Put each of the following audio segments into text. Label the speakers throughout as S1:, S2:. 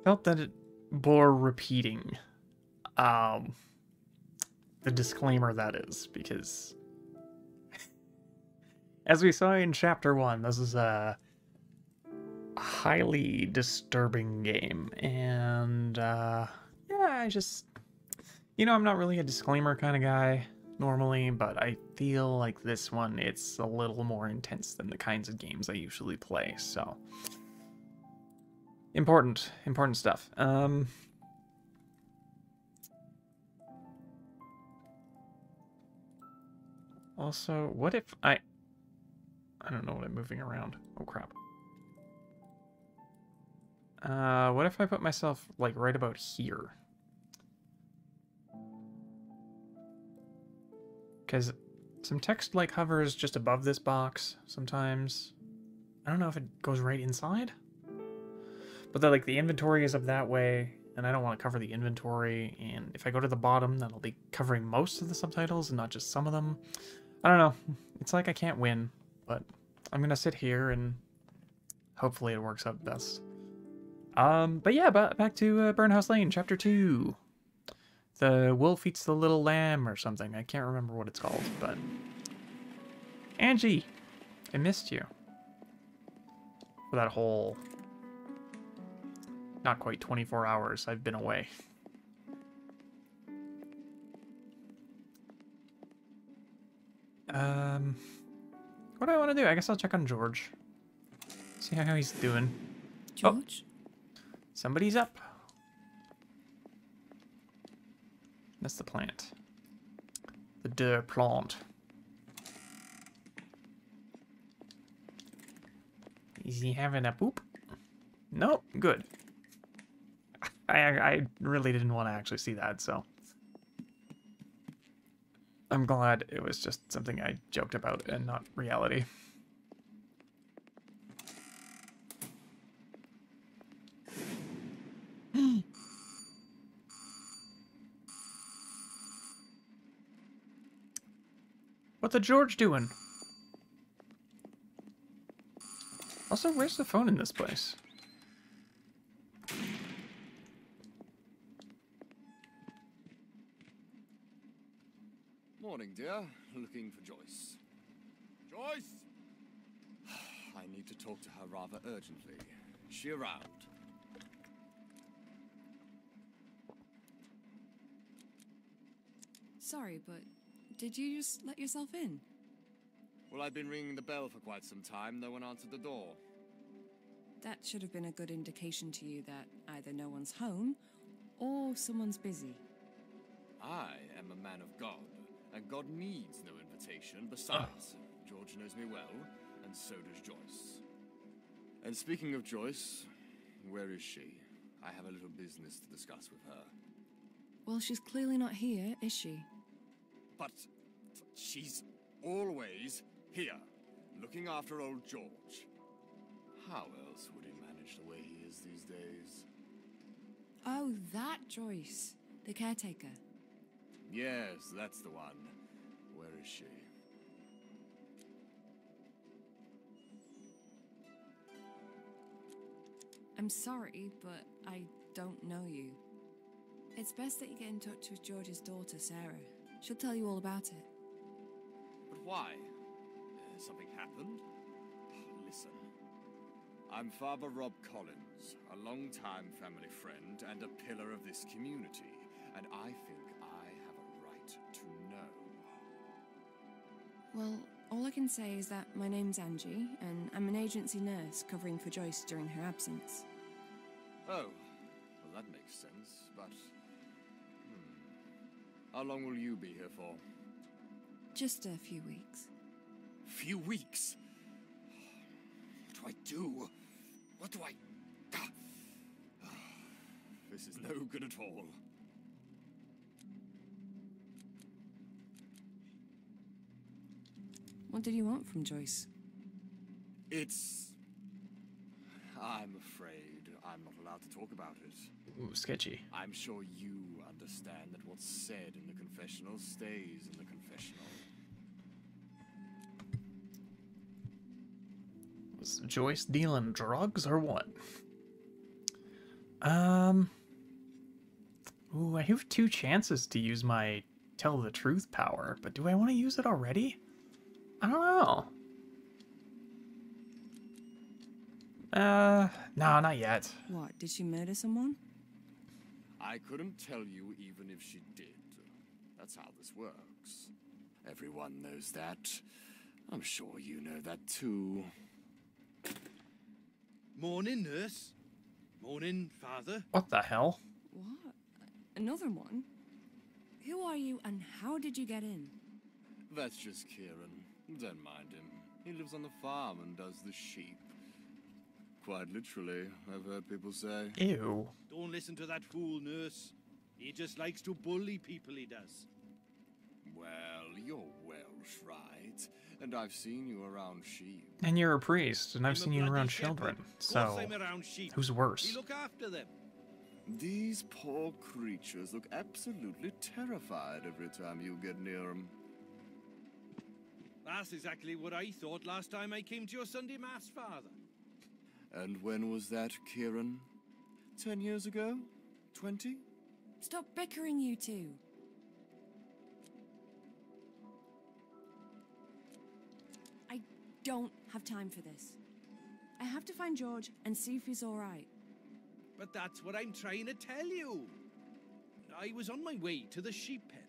S1: felt that it bore repeating um, the disclaimer that is, because as we saw in Chapter 1, this is a highly disturbing game, and yeah, I just, I'm not really a disclaimer kind of guy normally, but I feel like this one, it's a little more intense than the kinds of games I usually play, so important stuff. Also, what if I don't know what I'm moving around. Oh crap. What if I put myself like right about here? Because some text like hovers just above this box sometimes. I don't know if it goes right inside. But like the inventory is up that way, and I don't want to cover the inventory, and if I go to the bottom, that'll be covering most of the subtitles and not just some of them. I don't know. It's like I can't win, but I'm gonna sit here and hopefully it works out best. But yeah, back to Burnhouse Lane, Chapter 2. The Wolf Eats the Little Lamb or something. I can't remember what it's called, but... Angie! I missed you. For that whole... not quite 24 hours I've been away. What do I want to do? I guess I'll check on George. See how he's doing.
S2: George?
S1: Oh, somebody's up. That's the plant. The der plant. Is he having a poop? Nope, good. I really didn't want to actually see that, so... I'm glad it was just something I joked about and not reality. What the George doing? Also, where's the phone in this place?
S3: Morning, dear. Looking for Joyce. Joyce! I need to talk to her rather urgently. Is she around?
S2: Sorry, but did you just let yourself in?
S3: Well, I've been ringing the bell for quite some time. No one answered the door.
S2: That should have been a good indication to you that either no one's home or someone's busy.
S3: I am a man of God, and God needs no invitation. Besides, George knows me well, and so does Joyce. And speaking of Joyce, where is she? I have a little business to discuss with her.
S2: Well, she's clearly not here, is she?
S3: But she's always here, looking after old George. How else would he manage the way he is these days?
S2: Oh, that Joyce, the caretaker.
S3: Yes, that's the one. Where is she?
S2: I'm sorry, but I don't know you. It's best that you get in touch with George's daughter, Sarah. She'll tell you all about it.
S3: But why? Has something happened? Listen. I'm Father Rob Collins, a long-time family friend and a pillar of this community, and I think I have a right to know.
S2: Well, all I can say is that my name's Angie, and I'm an agency nurse covering for Joyce during her absence.
S3: Oh, well that makes sense, but... How long will you be here for?
S2: Just a few weeks.
S3: Few weeks? What do? What do I... This is no good at all.
S2: What did you want from Joyce?
S3: It's... I'm afraid I'm not allowed to talk about it.
S1: Ooh, sketchy.
S3: I'm sure you understand that what's said in the confessional stays in the confessional.
S1: Was Joyce dealing drugs or what? Ooh, I have 2 chances to use my tell the truth power, but do I want to use it already? I don't know. No, not yet.
S2: What, did she murder someone?
S3: I couldn't tell you even if she did. That's how this works. Everyone knows that. I'm sure you know that too.
S4: Morning, nurse. Morning, father.
S1: What the hell?
S2: What? Another one? Who are you and how did you get in?
S3: That's just Kieran. Don't mind him. He lives on the farm and does the sheep. Quite literally, I've heard people say.
S1: Ew.
S4: Don't listen to that fool, nurse. He just likes to bully people, he does.
S3: Well, you're Welsh, right? And I've seen you around sheep.
S1: And you're a priest, and I've
S4: I'm a
S1: seen you
S4: bloody
S1: around
S4: shepherd.
S1: children,
S4: Of
S1: so
S4: course I'm around sheep.
S1: who's worse?
S4: We look after them.
S3: These poor creatures look absolutely terrified every time you get near them.
S4: That's exactly what I thought last time I came to your Sunday Mass, father.
S3: And when was that, Kieran? 10 years ago? 20?
S2: Stop bickering, you two. I don't have time for this. I have to find George and see if he's all right.
S4: But that's what I'm trying to tell you. I was on my way to the sheep pen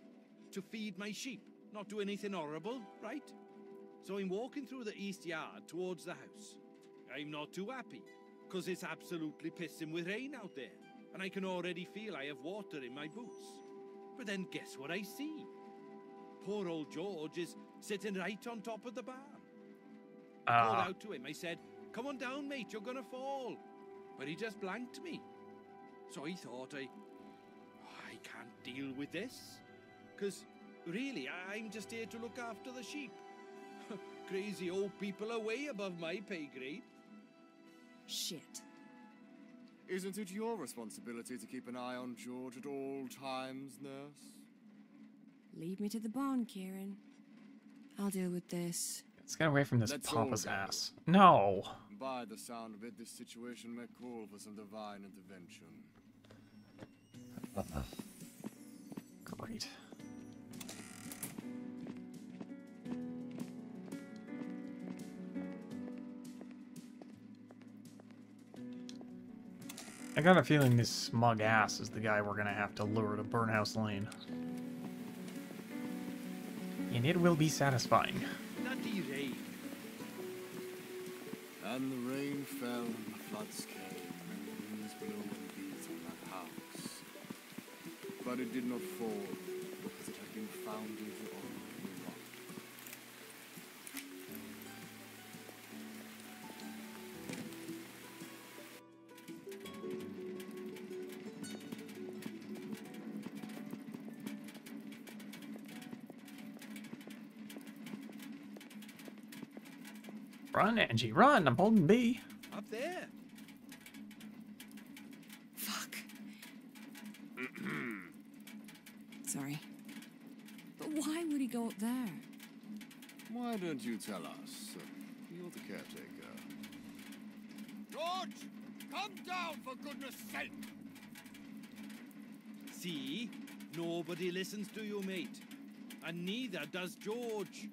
S4: to feed my sheep, not do anything horrible, right? So I'm walking through the east yard towards the house. I'm not too happy, because it's absolutely pissing with rain out there, and I can already feel I have water in my boots. But then guess what I see? Poor old George is sitting right on top of the barn. I called out to him. I said, "Come on down, mate, you're gonna fall." But he just blanked me. So I thought I can't deal with this. Because really, I'm just here to look after the sheep. Crazy old people are way above my pay grade.
S2: Shit.
S3: Isn't it your responsibility to keep an eye on George at all times, nurse?
S2: Lead me to the barn, Kieran. I'll deal with this.
S1: Let's get away from this
S3: Let's all
S1: pompous
S3: go.
S1: ass. No!
S3: By the sound of it, this situation may call for some divine intervention.
S1: Great. I got a feeling this smug ass is the guy we're gonna have to lure to Burnhouse Lane. And it will be satisfying.
S4: Bloody rain.
S3: And the rain fell and the floods came, and the winds blew and beat on that house. But it did not fall, because it had been founded on the rock.
S1: Run, Angie, run! I'm holding B.
S4: Up there.
S2: Fuck. Sorry. But why would he go up there?
S3: Why don't you tell us? You're the caretaker. George! Come down, for goodness sake!
S4: See? Nobody listens to you, mate. And neither does George.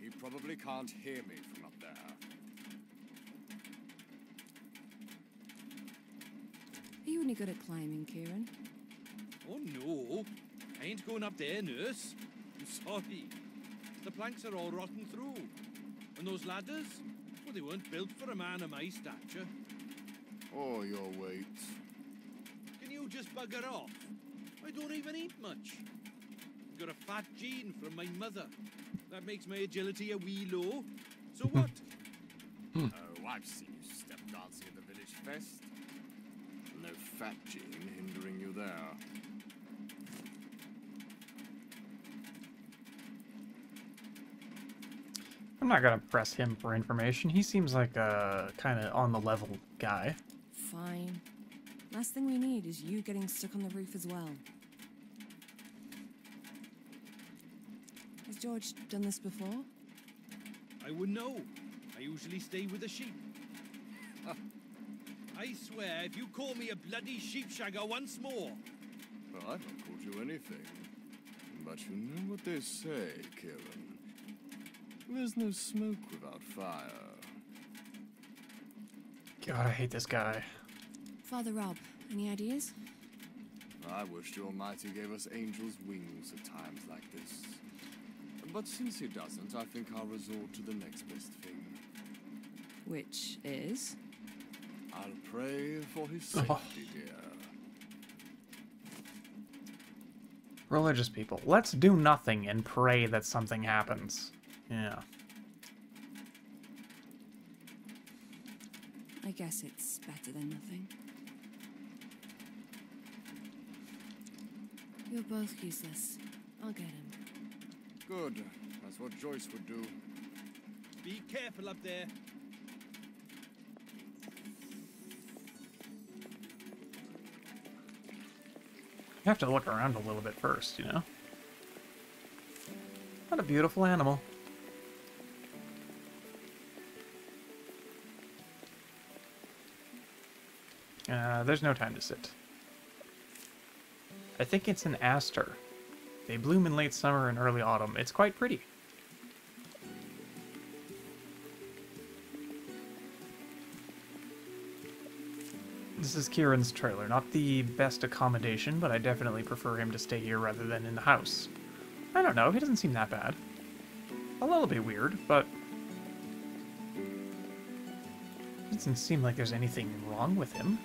S3: He probably can't hear me from up there.
S2: Are you any good at climbing, Kieran?
S4: Oh, no. I ain't going up there, nurse. I'm sorry. The planks are all rotten through. And those ladders? Well, they weren't built for a man of my stature.
S3: Or your weight.
S4: Can you just bugger off? I don't even eat much. I've got a fat gene from my mother. That makes my agility a wee low. So what?
S3: Oh, I've seen you step dancing at the village fest. No fat gene hindering you there.
S1: I'm not gonna press him for information. He seems like a kind of on the level guy.
S2: Fine. Last thing we need is you getting stuck on the roof as well. Has George done this before?
S4: I wouldn't know. I usually stay with the sheep. I swear, if you call me a bloody sheepshagger once more...
S3: Well, I've not called you anything. But you know what they say, Kieran. There's no smoke without fire.
S1: God, I hate this guy.
S2: Father Rob, any ideas?
S3: I wish the Almighty gave us angels' wings at times like this. But since he doesn't, I think I'll resort to the next best thing.
S2: Which is?
S3: I'll pray for his safety, dear.
S1: Religious people. Let's do nothing and pray that something happens. Yeah.
S2: I guess it's better than nothing. You're both useless. I'll get him.
S3: Good. That's what Joyce would do.
S4: Be careful up there.
S1: You have to look around a little bit first, you know? What a beautiful animal. There's no time to sit. I think it's an aster. They bloom in late summer and early autumn. It's quite pretty. This is Kieran's trailer. Not the best accommodation, but I definitely prefer him to stay here rather than in the house. I don't know, he doesn't seem that bad. A little bit weird, but... it doesn't seem like there's anything wrong with him.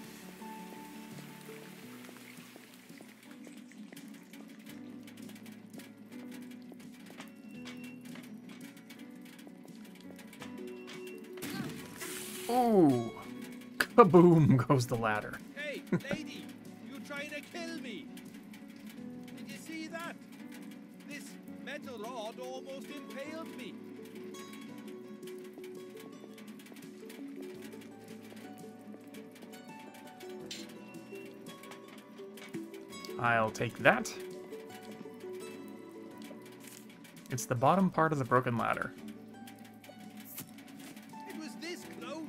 S1: Oh! Kaboom goes the ladder.
S4: Hey, lady! You trying to kill me? Did you see that? This metal rod almost impaled me.
S1: I'll take that. It's the bottom part of the broken ladder.
S4: It was this close.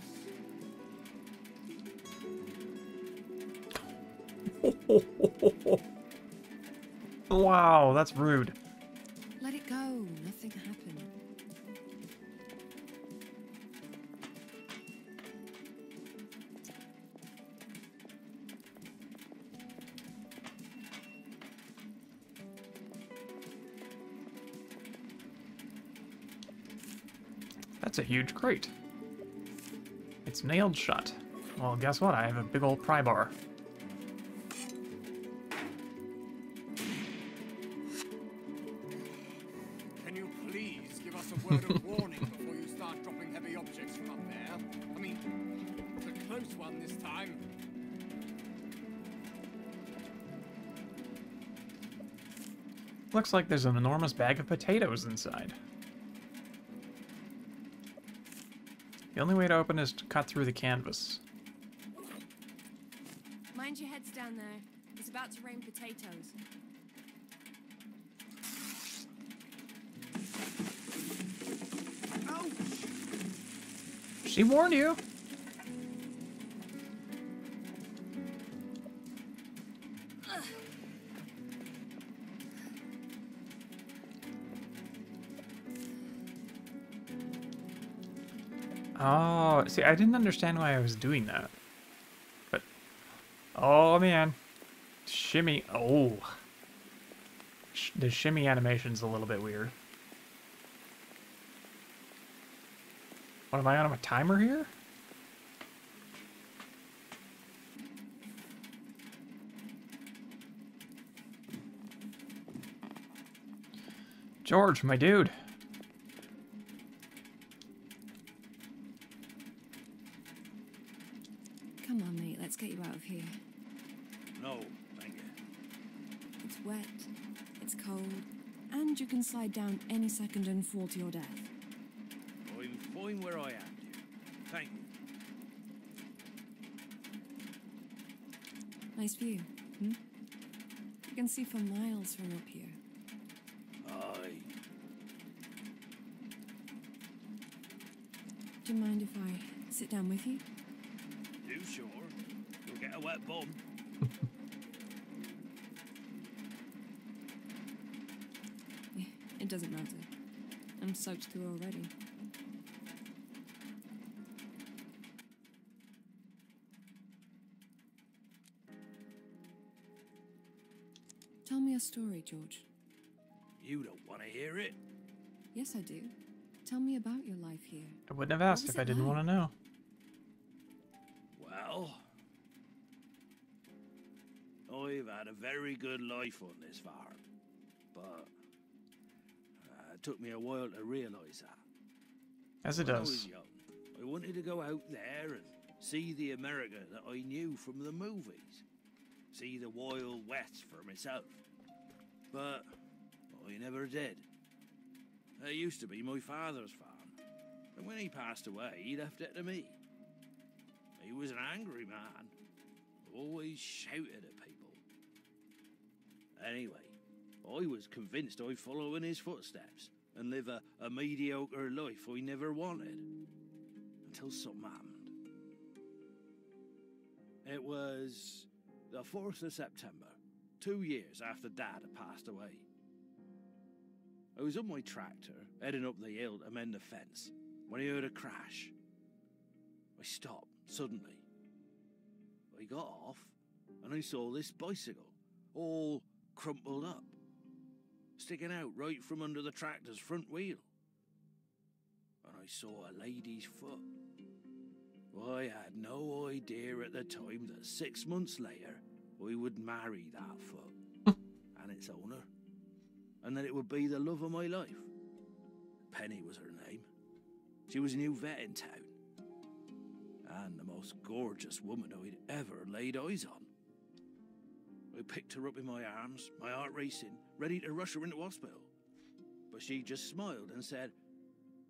S1: Wow, that's rude.
S2: Let it go. Nothing happened.
S1: That's a huge crate. It's nailed shut. Well, guess what? I have a big old pry bar.
S3: Can you please give us a word of warning before you start dropping heavy objects from up there? I mean, it's a close one this time.
S1: Looks like there's an enormous bag of potatoes inside. The only way to open is to cut through the canvas.
S2: Mind your heads down there. It's about to rain potatoes.
S4: Ouch!
S1: She warned you! Oh, see, I didn't understand why I was doing that. But, oh man. Shimmy, oh. The shimmy animation's a little bit weird. What, am I on a timer here? George, my dude.
S2: Come on, mate. Let's get you out of here.
S4: No, thank you.
S2: It's wet. It's cold. And you can slide down any second and fall to your death.
S4: I'm fine where I am, dear. Thank you.
S2: Nice view, hmm? You can see for miles from up here.
S4: Aye.
S2: Do you mind if I sit down with you?
S4: You sure? wet bum.
S2: It doesn't matter. I'm soaked through already. Tell me a story, George.
S4: You don't want to hear it?
S2: Yes, I do. Tell me about your life here.
S1: I wouldn't have asked
S2: was
S1: if I
S2: it
S1: didn't
S2: like?
S1: want to know.
S4: Well, I've had a very good life on this farm, but it took me a while to realise that.
S1: As it
S4: When I was
S1: does.
S4: young, I wanted to go out there and see the America that I knew from the movies. See the Wild West for myself. But I never did. It used to be my father's farm, and when he passed away, he left it to me. He was an angry man, always shouted at people. Anyway, I was convinced I'd follow in his footsteps and live a mediocre life I never wanted. Until something happened. It was the 4th of September, 2 years after Dad had passed away. I was on my tractor, heading up the hill to mend the fence, when I heard a crash. I stopped suddenly. I got off, and I saw this bicycle, all crumpled up, sticking out right from under the tractor's front wheel. And I saw a lady's foot. I had no idea at the time that 6 months later, I would marry that foot and its owner, and that it would be the love of my life. Penny was her name. She was a new vet in town, and the most gorgeous woman I'd ever laid eyes on. I picked her up in my arms, my heart racing, ready to rush her into hospital. But she just smiled and said,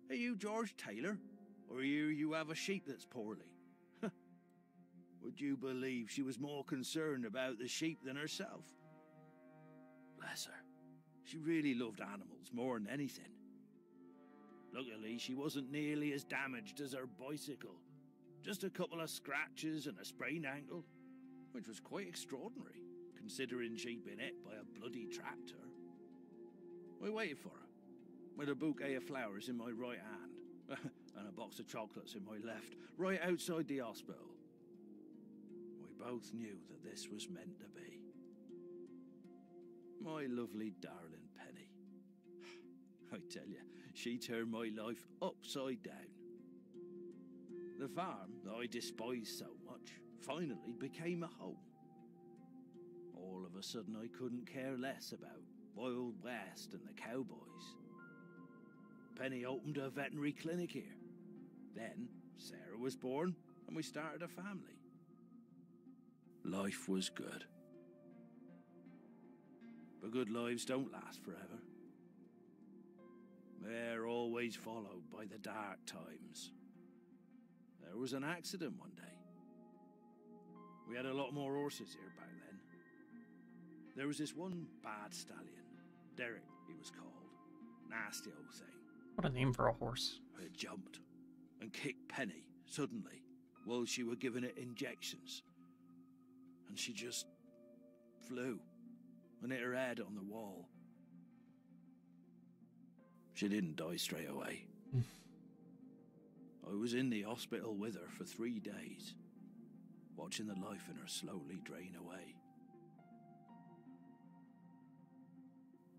S4: "Are you George Taylor? Or you have a sheep that's poorly?" Would you believe she was more concerned about the sheep than herself? Bless her. She really loved animals more than anything. Luckily, she wasn't nearly as damaged as her bicycle. Just a couple of scratches and a sprained ankle, which was quite extraordinary, considering she'd been hit by a bloody tractor. I waited for her, with a bouquet of flowers in my right hand, and a box of chocolates in my left, right outside the hospital. We both knew that this was meant to be. My lovely darling Penny. I tell you, she turned my life upside down. The farm that I despised so much finally became a home. All of a sudden I couldn't care less about Wild West and the cowboys. Penny opened a veterinary clinic here. Then Sarah was born and we started a family. Life was good. But good lives don't last forever. They're always followed by the dark times. There was an accident one day. We had a lot more horses here back then. There was this one bad stallion. Derek, he was called. Nasty old thing.
S1: What a name for a horse.
S4: It jumped and kicked Penny suddenly while she were giving it injections. And she just flew and hit her head on the wall. She didn't die straight away. I was in the hospital with her for 3 days, watching the life in her slowly drain away.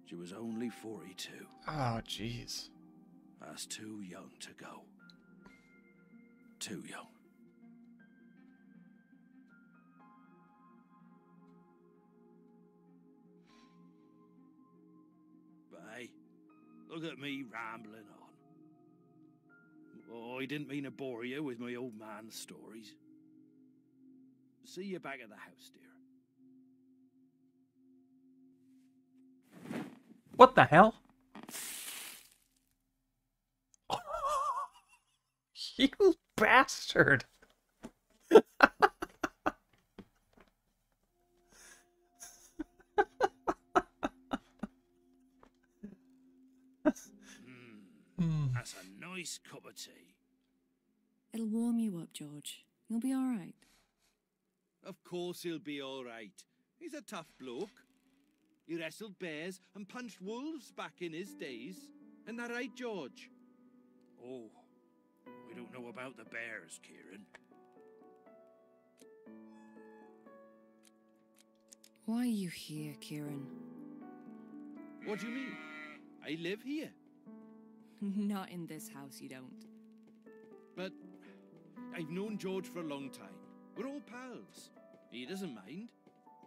S4: She was only 42.
S1: Oh, jeez.
S4: That's too young to go. Too young. But hey, look at me rambling on. Oh, I didn't mean to bore you with my old man's stories. See you back at the house, dear.
S1: What the hell? You bastard!
S4: That's a nice cup of tea.
S2: It'll warm you up, George. You'll be all right.
S4: Of course he'll be all right. He's a tough bloke. He wrestled bears and punched wolves back in his days. Isn't that right, George?
S5: Oh, we don't know about the bears, Kieran.
S2: Why are you here, Kieran?
S4: What do you mean? I live here.
S2: Not in this house, you don't.
S4: But I've known George for a long time. We're all pals. He doesn't mind.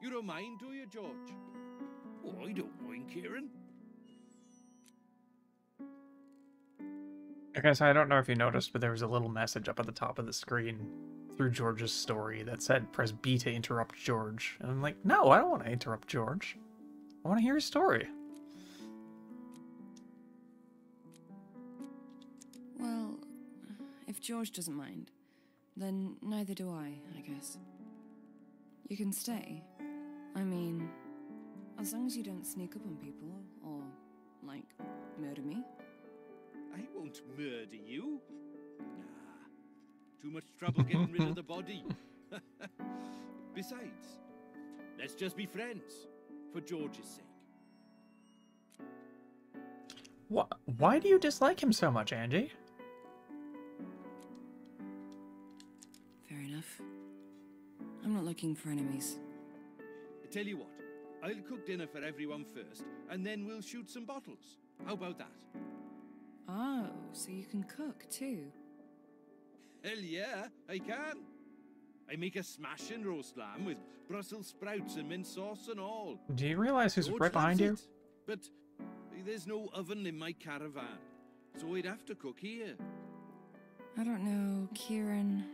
S4: You don't mind, do you, George?
S5: Oh, I don't mind, Kieran.
S1: Okay, so I don't know if you noticed, but there was a little message up at the top of the screen through George's story that said, press B to interrupt George. And I'm like, no, I don't want to interrupt George. I want to hear his story.
S2: Well, if George doesn't mind, then neither do I guess. You can stay. I mean, as long as you don't sneak up on people, or, like, murder me.
S4: I won't murder you. Nah. Too much trouble getting rid of the body. Besides, let's just be friends, for George's sake.
S1: Why do you dislike him so much, Angie?
S2: Fair enough. I'm not looking for enemies.
S4: I tell you what, I'll cook dinner for everyone first, and then we'll shoot some bottles. How about that?
S2: Oh, so you can cook too?
S4: Hell yeah, I can. I make a smashing roast lamb with Brussels sprouts and mint sauce and all.
S1: Do you realize who's
S4: George
S1: right behind you?
S4: loves it, but there's no oven in my caravan, so I'd have to cook here.
S2: I don't know, Kieran.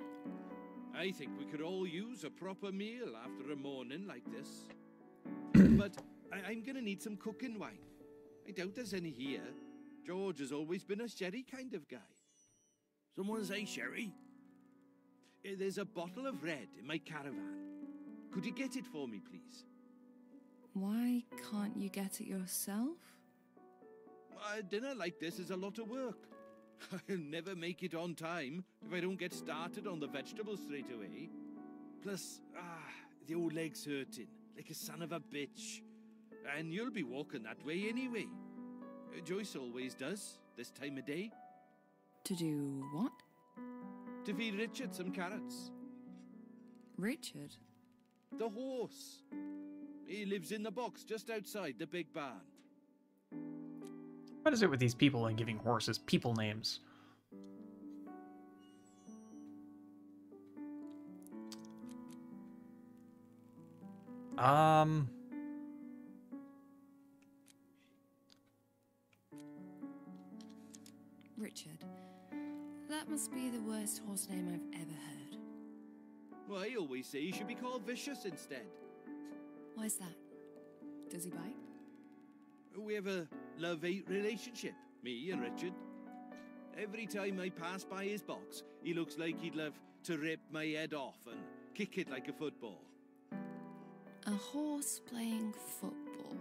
S4: I think we could all use a proper meal after a morning like this. But I'm gonna need some cooking wine. I doubt there's any here. George has always been a sherry kind of guy.
S5: Someone say sherry?
S4: There's a bottle of red in my caravan. Could you get it for me, please?
S2: Why can't you get it yourself?
S4: A dinner like this is a lot of work. I'll never make it on time if I don't get started on the vegetables straight away. Plus, the old leg's hurting, like a son of a bitch. And you'll be walking that way anyway. Joyce always does, this time of day.
S2: To do what?
S4: To feed Richard some carrots.
S2: Richard?
S4: The horse. He lives in the box just outside the big barn.
S1: What is it with these people and giving horses people names?
S2: Richard. That must be the worst horse name I've ever heard.
S4: Well, I always say he should be called Vicious instead.
S2: Why's that? Does he bite?
S4: We have a love-hate relationship, me and Richard. Every time I pass by his box, he looks like he'd love to rip my head off and kick it like a football.
S2: A horse playing football.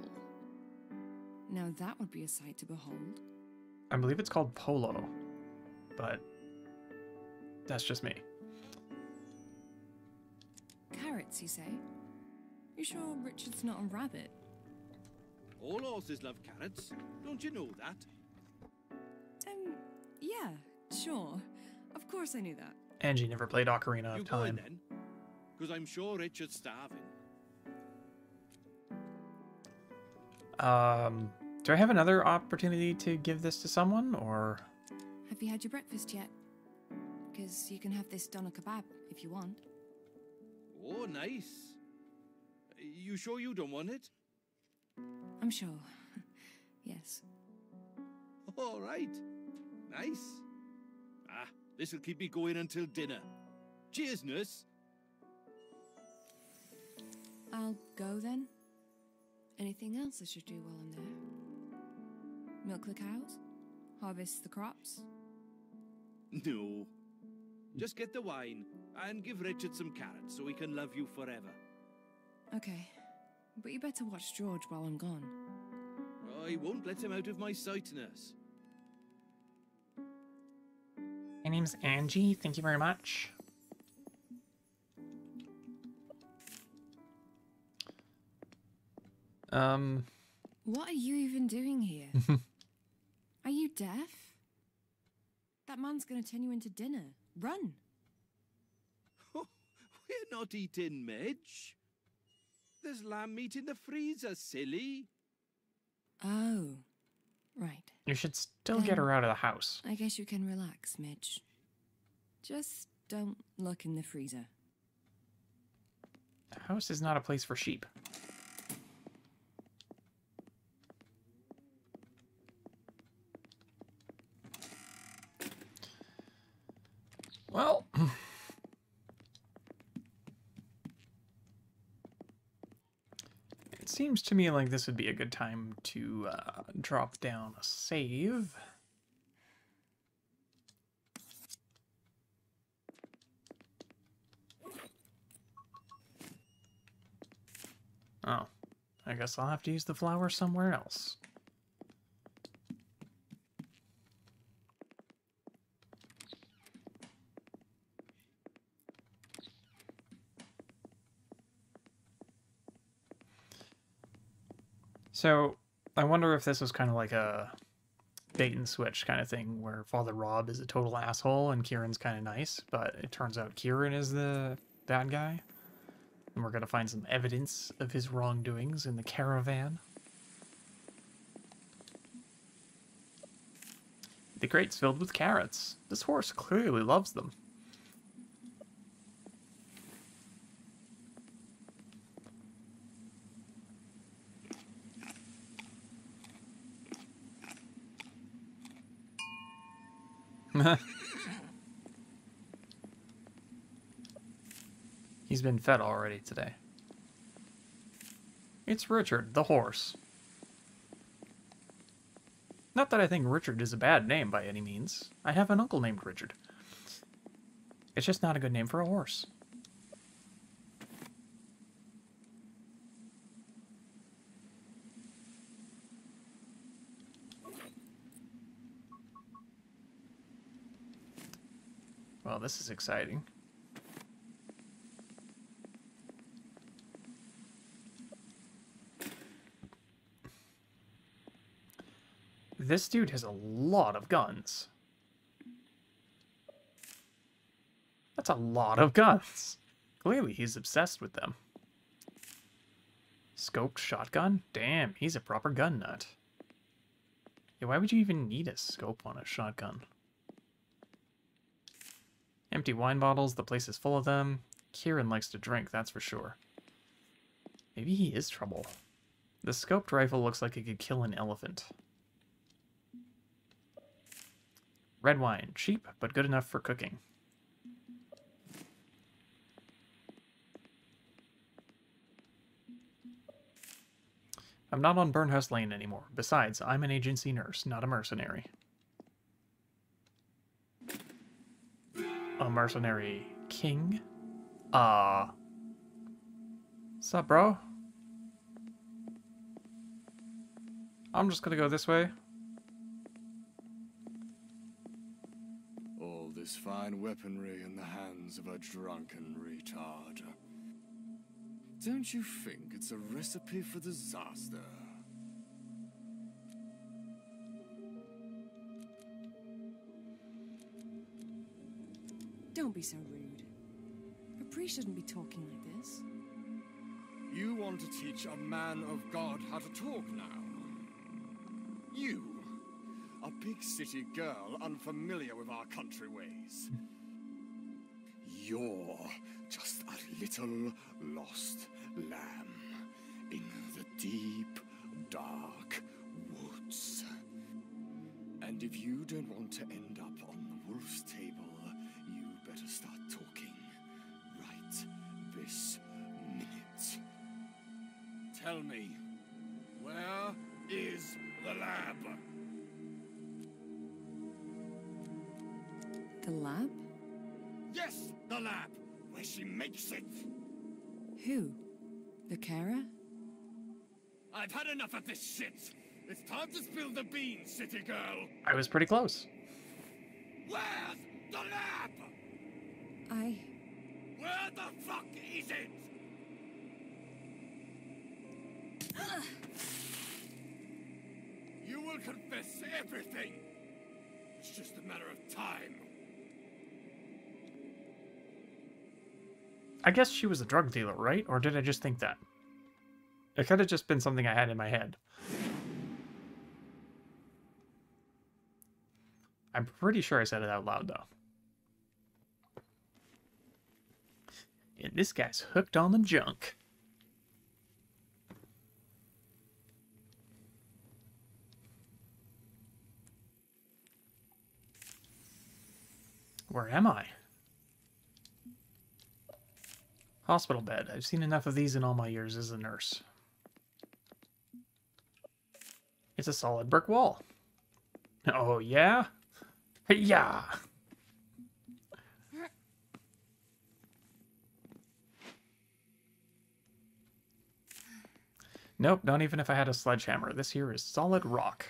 S2: Now that would be a sight to behold.
S1: I believe it's called polo, but that's just me.
S2: Carrots, you say? You sure Richard's not a rabbit?
S4: All horses love carrots. Don't you know that?
S2: Yeah, sure. Of course I knew that.
S1: Angie never played Ocarina
S4: You
S1: of
S4: go in
S1: Time.
S4: then, because I'm sure Richard's starving.
S1: Do I have another opportunity to give this to someone, or?
S2: Have you had your breakfast yet? Because you can have this doner kebab if you want.
S4: Oh, nice. You sure you don't want it?
S2: I'm sure. Yes.
S4: All right. Nice. This'll keep me going until dinner. Cheers, nurse.
S2: I'll go then. Anything else I should do while I'm there? Milk the cows? Harvest the crops?
S4: No. Just get the wine and give Richard some carrots so he can love you forever.
S2: Okay. But you better watch George while I'm gone.
S4: I won't let him out of my sight, nurse.
S1: My name's Angie. Thank you very much.
S2: What are you even doing here? Are you deaf? That man's gonna turn you into dinner. Run!
S4: We're not eating Midge. There's lamb meat in the freezer, silly.
S2: Oh, right.
S1: You should still get her out of the house.
S2: I guess you can relax, Midge. Just don't look in the freezer.
S1: The house is not a place for sheep. Well... It seems to me like this would be a good time to drop down a save. Oh, I guess I'll have to use the flower somewhere else. So, I wonder if this was kind of like a bait and switch kind of thing, where Father Rob is a total asshole and Kieran's kind of nice, but it turns out Kieran is the bad guy. And we're going to find some evidence of his wrongdoings in the caravan. The crate's filled with carrots. This horse clearly loves them. He's been fed already today. It's Richard, the horse. Not that I think Richard is a bad name by any means. I have an uncle named Richard. It's just not a good name for a horse. Well, this is exciting. This dude has a lot of guns. That's a lot of guns. Clearly he's obsessed with them. Scoped shotgun? Damn, he's a proper gun nut. Yeah, why would you even need a scope on a shotgun? Empty wine bottles, the place is full of them. Kieran likes to drink, that's for sure. Maybe he is trouble. The scoped rifle looks like it could kill an elephant. Red wine, cheap, but good enough for cooking. I'm not on Burnhouse Lane anymore. Besides, I'm an agency nurse, not a mercenary. A mercenary king? Sup, bro? I'm just gonna go this way.
S3: All this fine weaponry in the hands of a drunken retard. Don't you think it's a recipe for disaster?
S2: Don't be so rude. A priest shouldn't be talking like this.
S3: You want to teach a man of God how to talk now? You, a big city girl unfamiliar with our country ways. You're just a little lost lamb in the deep, dark woods. And if you don't want to end up on the wolf's table, you better start talking right this minute. Tell me, where is the lab?
S2: The lab?
S3: Yes, the lab, where she makes it.
S2: Who? The carer?
S3: I've had enough of this shit. It's time to spill the beans, city girl.
S1: I was pretty close.
S3: Where's the lab? Where the fuck is it? You will confess everything. It's just a matter of time.
S1: I guess she was a drug dealer, right? Or did I just think that? It could have just been something I had in my head. I'm pretty sure I said it out loud, though. And this guy's hooked on the junk. Where am I? Hospital bed. I've seen enough of these in all my years as a nurse. It's a solid brick wall. Oh, yeah? Yeah. Nope, not even if I had a sledgehammer. This here is solid rock.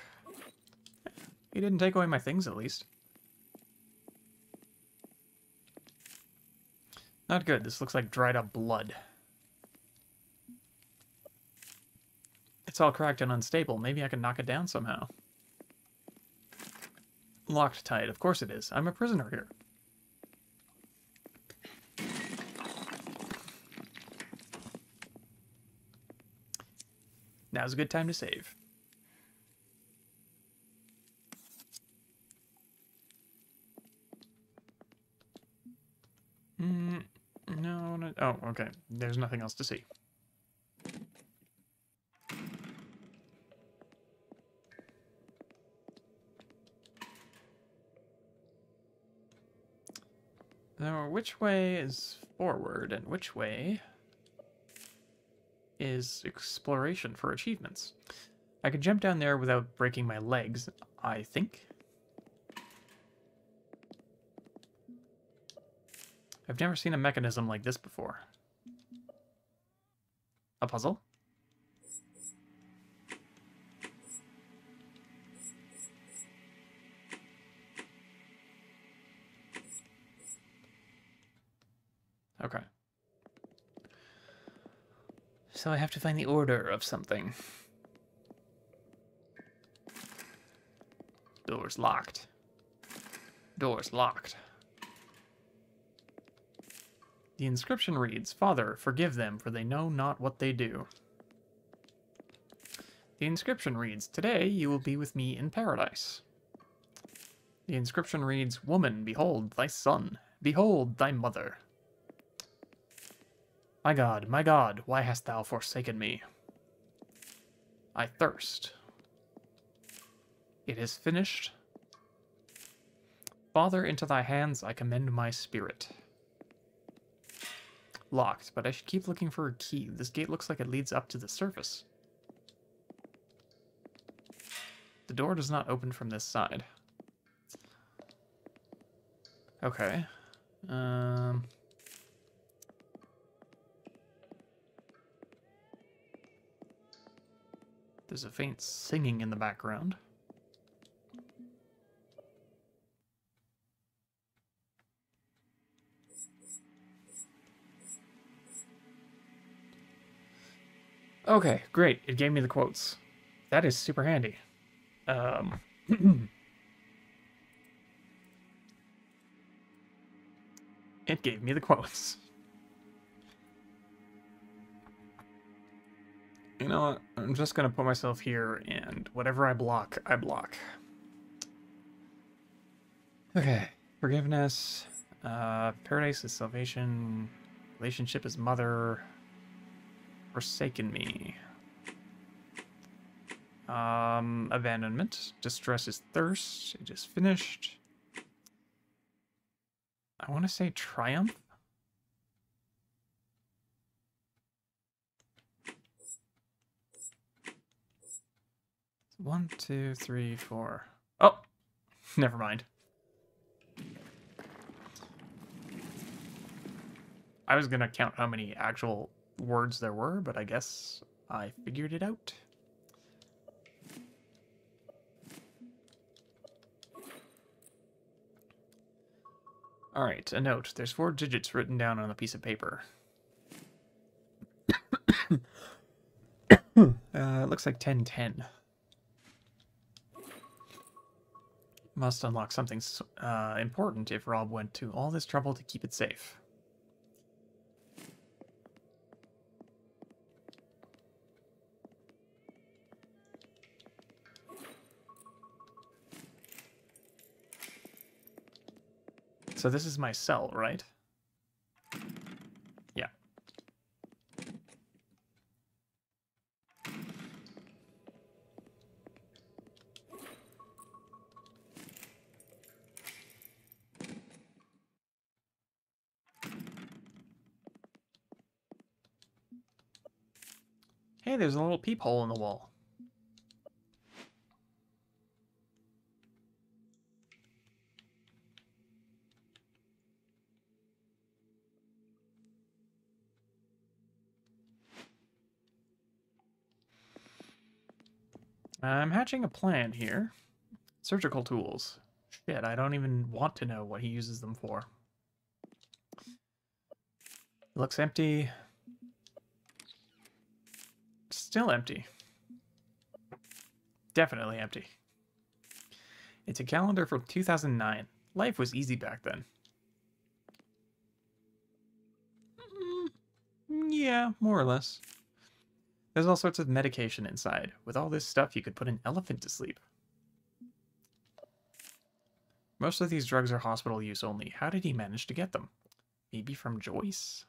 S1: He didn't take away my things, at least. Not good. This looks like dried up blood. It's all cracked and unstable. Maybe I can knock it down somehow. Locked tight. Of course it is. I'm a prisoner here. Now's a good time to save. No. Oh, okay. There's nothing else to see. Now, which way is forward and which way is exploration for achievements? I could jump down there without breaking my legs, I think. I've never seen a mechanism like this before. A puzzle? Okay. So I have to find the order of something. Door's locked. Door's locked. The inscription reads, "Father, forgive them, for they know not what they do." The inscription reads, "Today you will be with me in paradise." The inscription reads, "Woman, behold thy son. Behold thy mother. My God, why hast thou forsaken me? I thirst. It is finished. Father, into thy hands I commend my spirit." Locked, but I should keep looking for a key. This gate looks like it leads up to the surface. The door does not open from this side. Okay. There's a faint singing in the background. Okay, great. It gave me the quotes. That is super handy. It gave me the quotes. You know what? I'm just gonna put myself here, and whatever I block, I block. Okay. Forgiveness. Paradise is salvation. Relationship is mother. Forsaken me. Abandonment. Distress is thirst. It is finished. I want to say triumph. One, two, three, four. Oh, never mind. I was gonna count how many actual words there were, but I guess I figured it out. Alright, a note. There's 4 digits written down on a piece of paper. It looks like 1010. Must unlock something important if Rob went to all this trouble to keep it safe. So this is my cell, right? Yeah. Hey, there's a little peephole in the wall. I'm hatching a plan here. Surgical tools. Shit, I don't even want to know what he uses them for. Looks empty. Still empty. Definitely empty. It's a calendar from 2009. Life was easy back then. Yeah, more or less. There's all sorts of medication inside. With all this stuff, you could put an elephant to sleep. Most of these drugs are hospital use only. How did he manage to get them? Maybe from Joyce?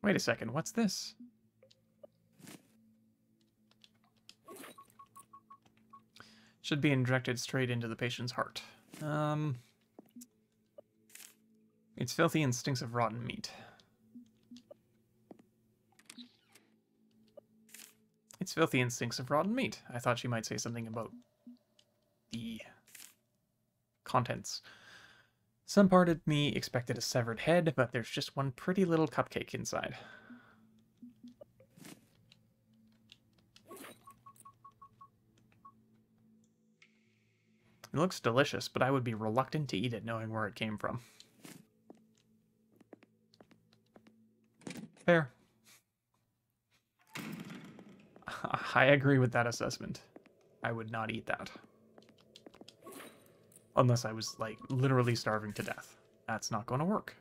S1: Wait a second, what's this? Should be injected straight into the patient's heart. It's filthy and stinks of rotten meat. It's filthy and stinks of rotten meat. I thought she might say something about the contents. Some part of me expected a severed head, but there's just one pretty little cupcake inside. It looks delicious, but I would be reluctant to eat it knowing where it came from. Fair. I agree with that assessment. I would not eat that. Unless I was, like, literally starving to death. That's not going to work.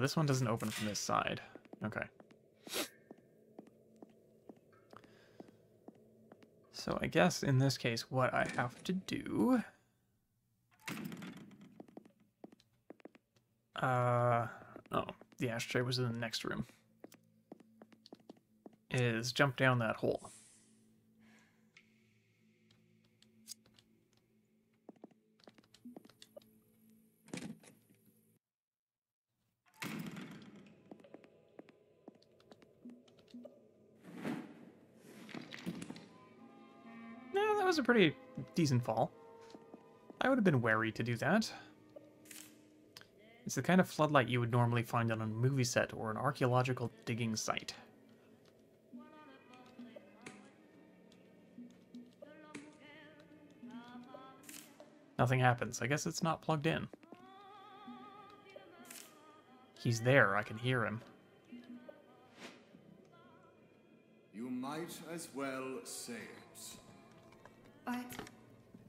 S1: This one doesn't open from this side. Okay. So I guess in this case what I have to do... oh, the ashtray was in the next room. Is jump down that hole. No, that was a pretty decent fall. I would have been wary to do that. It's the kind of floodlight you would normally find on a movie set or an archaeological digging site. Nothing happens. I guess it's not plugged in. He's there. I can hear him.
S3: You might as well say it.
S6: But...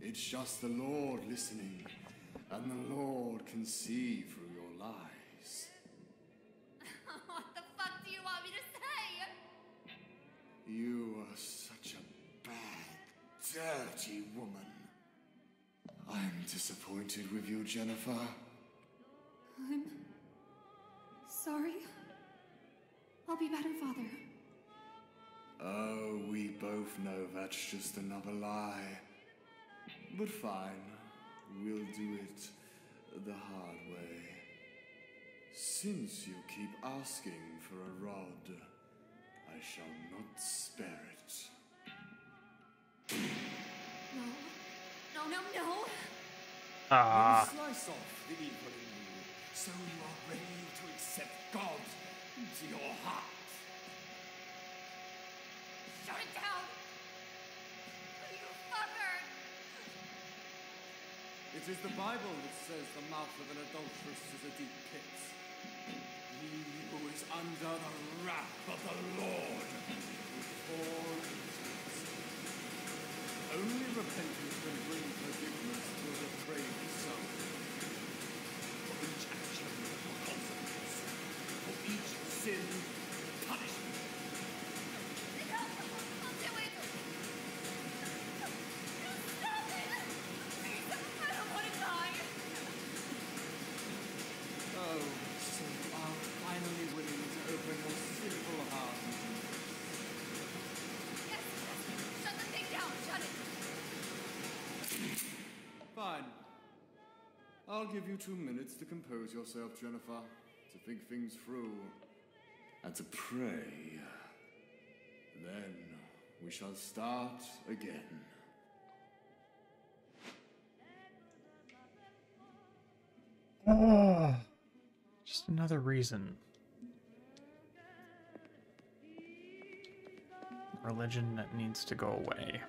S3: It's just the Lord listening, and the Lord can see through your lies.
S6: what the fuck do you want me to say?
S3: You are such a bad, dirty woman. I'm disappointed with you, Jennifer.
S6: I'm... sorry. I'll be better, Father.
S3: Oh, we both know that's just another lie. But fine, we'll do it the hard way. Since you keep asking for a rod, I shall not spare it.
S6: No. No.
S3: You slice off the evil in you, so you are ready to accept God into your heart.
S6: Shut it down! You fucker!
S3: It is the Bible that says the mouth of an adulteress is a deep pit. He who is under the wrath of the Lord. Only repentance can bring forgiveness to a depraved soul. For each action, a consequence. For each sin, punishment. Oh, so you are finally willing to open your sinful heart.
S6: Shut the thing down! Shut it!
S3: Fine. I'll give you 2 minutes to compose yourself, Jennifer. To think things through. And to pray. Then we shall start again.
S1: Oh, just another reason. Religion that needs to go away.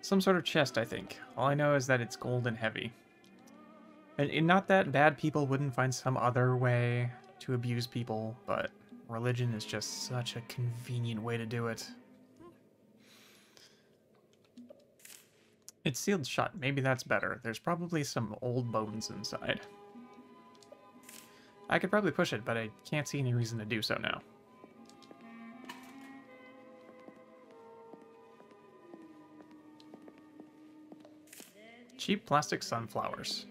S1: Some sort of chest, I think. All I know is that it's gold and heavy. And not that bad people wouldn't find some other way to abuse people, but religion is just such a convenient way to do it. It's sealed shut. Maybe that's better. There's probably some old bones inside. I could probably push it, but I can't see any reason to do so now. Cheap plastic sunflowers.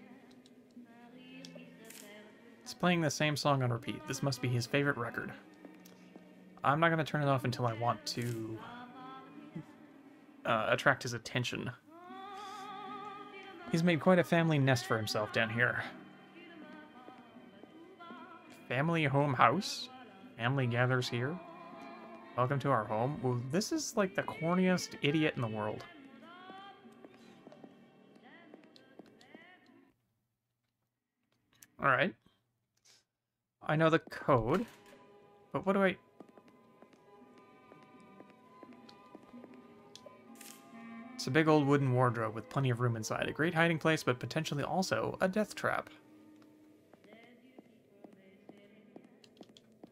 S1: He's playing the same song on repeat. This must be his favorite record. I'm not going to turn it off until I want to attract his attention. He's made quite a family nest for himself down here. Family home house? Family gathers here? Welcome to our home? Well, this is like the corniest idiot in the world. Alright. I know the code, but what do I... It's a big old wooden wardrobe with plenty of room inside. A great hiding place, but potentially also a death trap.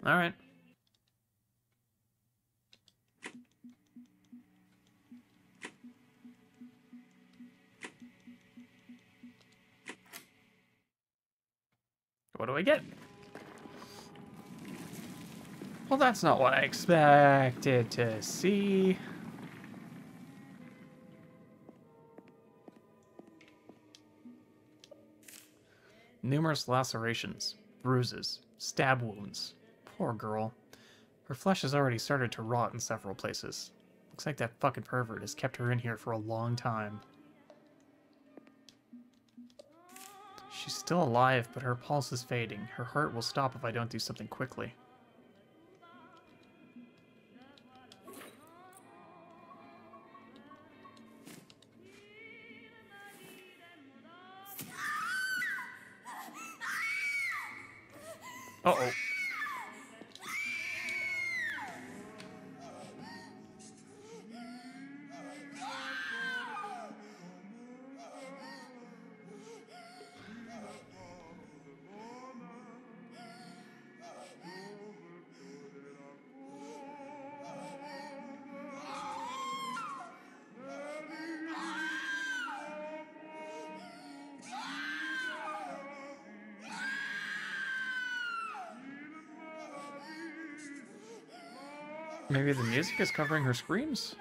S1: Alright. What do I get? Well, that's not what I expected to see. Numerous lacerations, bruises, stab wounds. Poor girl. Her flesh has already started to rot in several places. Looks like that fucking pervert has kept her in here for a long time. She's still alive, but her pulse is fading. Her heart will stop if I don't do something quickly. Uh-oh. Maybe the music is covering her screams?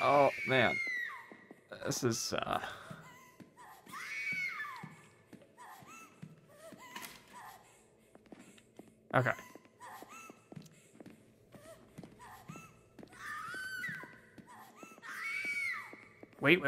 S1: Oh, man. This is, Okay. Wait.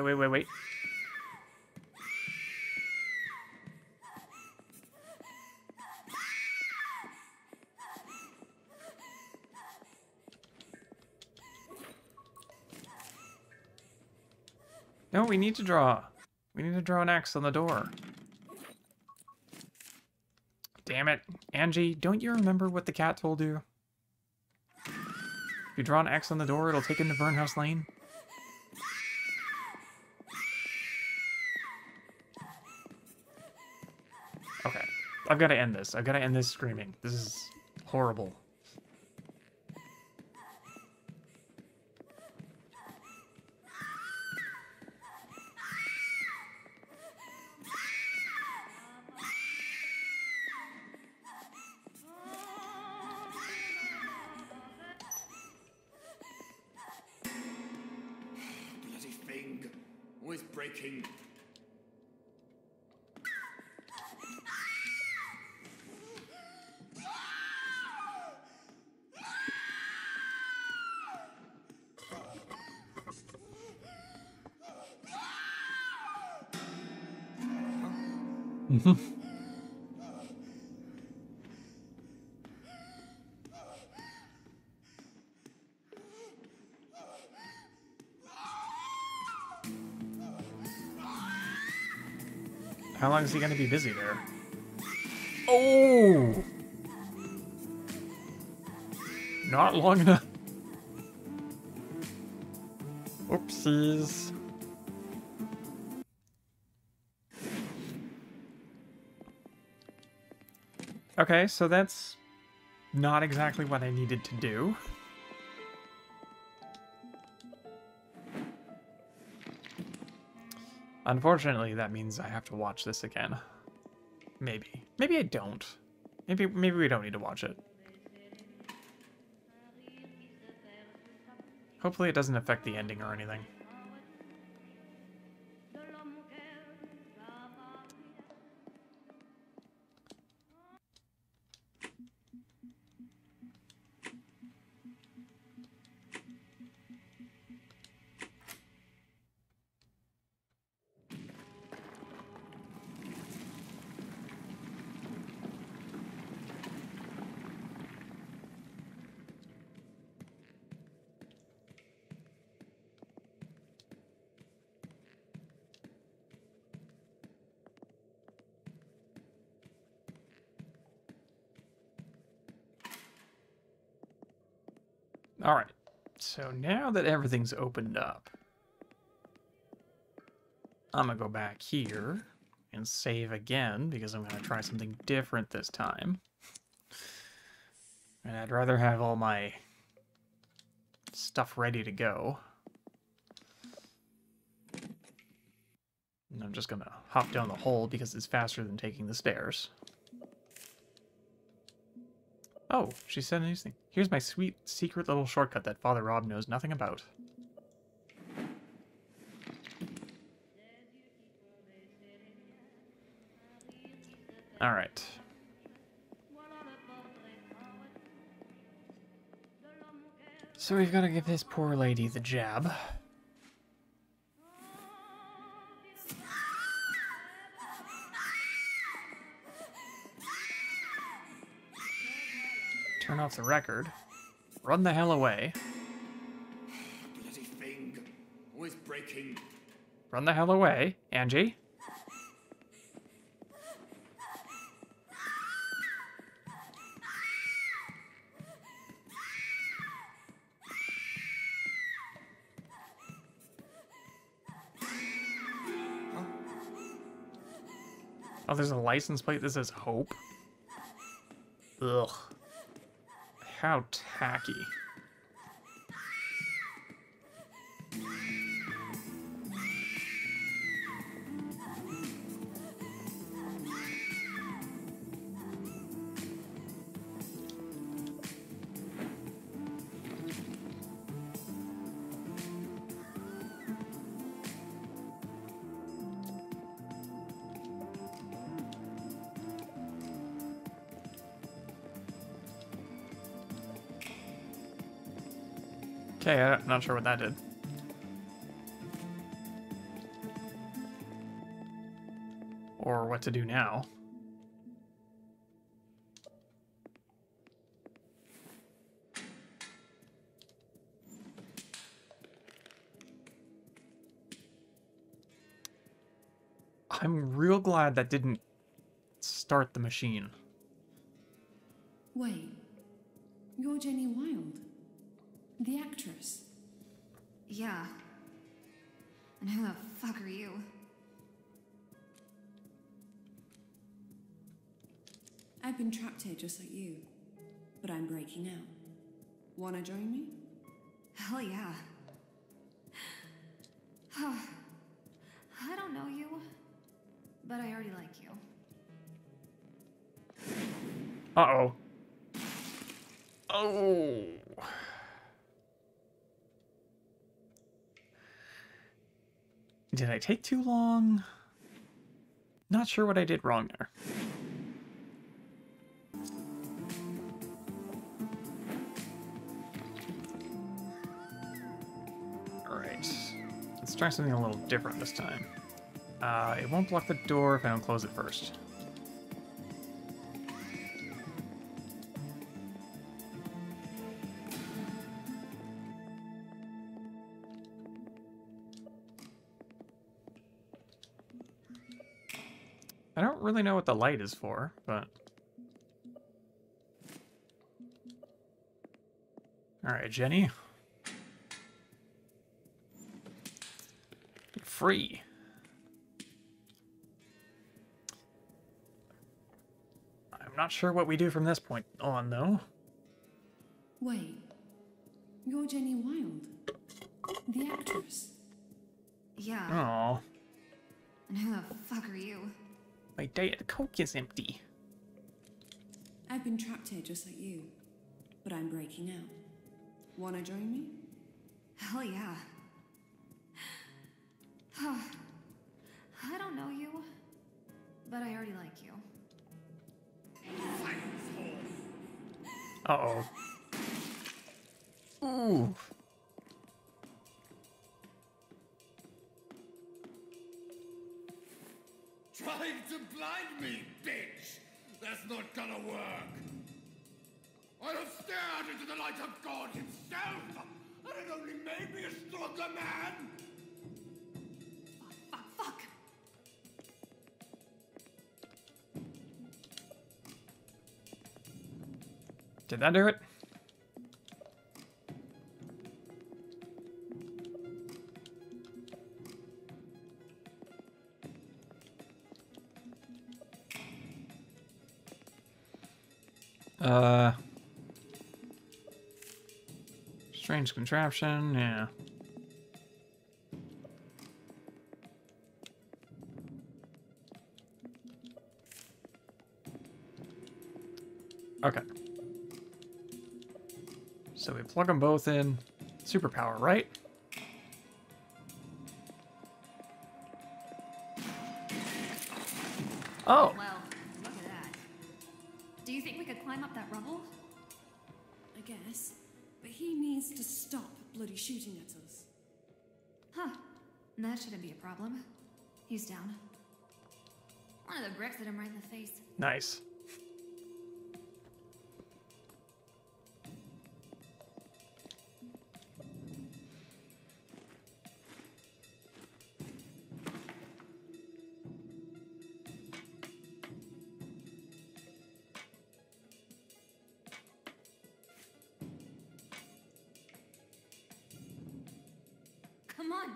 S1: No, we need to draw. We need to draw an X on the door. Damn it. Angie, don't you remember what the cat told you? you draw an X on the door, it'll take him to Burnhouse Lane. Okay. I've got to end this. I've got to end this screaming. This is horrible.
S3: Bloody thing. Always breaking.
S1: How long is he going to be busy there? Oh! Not long enough. Oopsies. Okay, so that's not exactly what I needed to do. Unfortunately, that means I have to watch this again. Maybe. Maybe I don't. Maybe we don't need to watch it. Hopefully it doesn't affect the ending or anything. Alright, so now that everything's opened up, I'm gonna go back here and save again, because I'm gonna try something different this time. And I'd rather have all my stuff ready to go. And I'm just gonna hop down the hole because it's faster than taking the stairs. Oh, she said a new thing. Here's my sweet secret little shortcut that Father Rob knows nothing about. Alright. So we've got to give this poor lady the jab. Turn off the record. Run the hell away.
S3: Bloody thing. Always breaking.
S1: Run the hell away, Angie. Oh, there's a license plate that says Hope. Ugh. How tacky. Okay, I'm not sure what that did. Or what to do now. I'm real glad that didn't start the machine.
S2: Wait, you're Jenny Wilde. The actress?
S6: Yeah. And who the fuck are you?
S2: I've been trapped here just like you, but I'm breaking out. Wanna join me?
S6: Hell yeah. I don't know you, but I already like you.
S1: Uh-oh. Oh. Did I take too long? Not sure what I did wrong there. Alright. Let's try something a little different this time. It won't block the door if I don't close it first. I don't really know what the light is for, but... Alright, Jenny. You're free. I'm not sure what we do from this point on, though.
S2: Wait. You're Jenny Wilde. The actress.
S6: Yeah.
S1: Aw.
S6: And who the fuck are you?
S1: My Diet Coke is empty.
S2: I've been trapped here just like you, but I'm breaking out. Wanna join me?
S6: Hell yeah. I don't know you, but I already like you.
S1: Uh-oh. Ooh.
S3: Trying to blind me, bitch! That's not gonna work! I have stared into the light of God himself, and it only made me a stronger man!
S6: Fuck.
S1: Did that do it? Strange contraption, yeah. Okay. So we plug them both in. Superpower, right? Oh!
S6: Well, look at that. Do you think we could climb up that rubble?
S2: I guess. But he needs to stop bloody shooting at us.
S6: Huh. That shouldn't be a problem. He's down. One of the bricks hit him right in the face.
S1: Nice.
S6: Come on.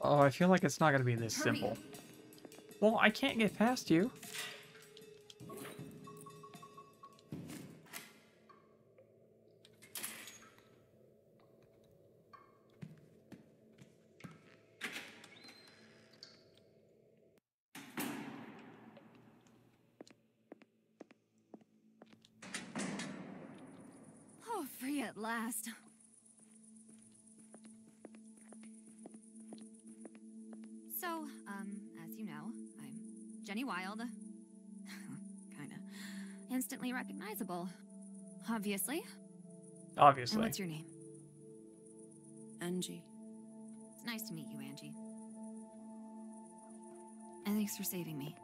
S1: Oh, I feel like it's not going to be this
S6: Hurry.
S1: simple. Well, I can't get past you.
S6: Oh, free at last. So, as you know, I'm Jenny Wilde. Kinda. Instantly recognizable. Obviously. And
S1: Obviously.
S6: what's your name?
S2: Angie.
S6: It's nice to meet you, Angie. And thanks for saving me.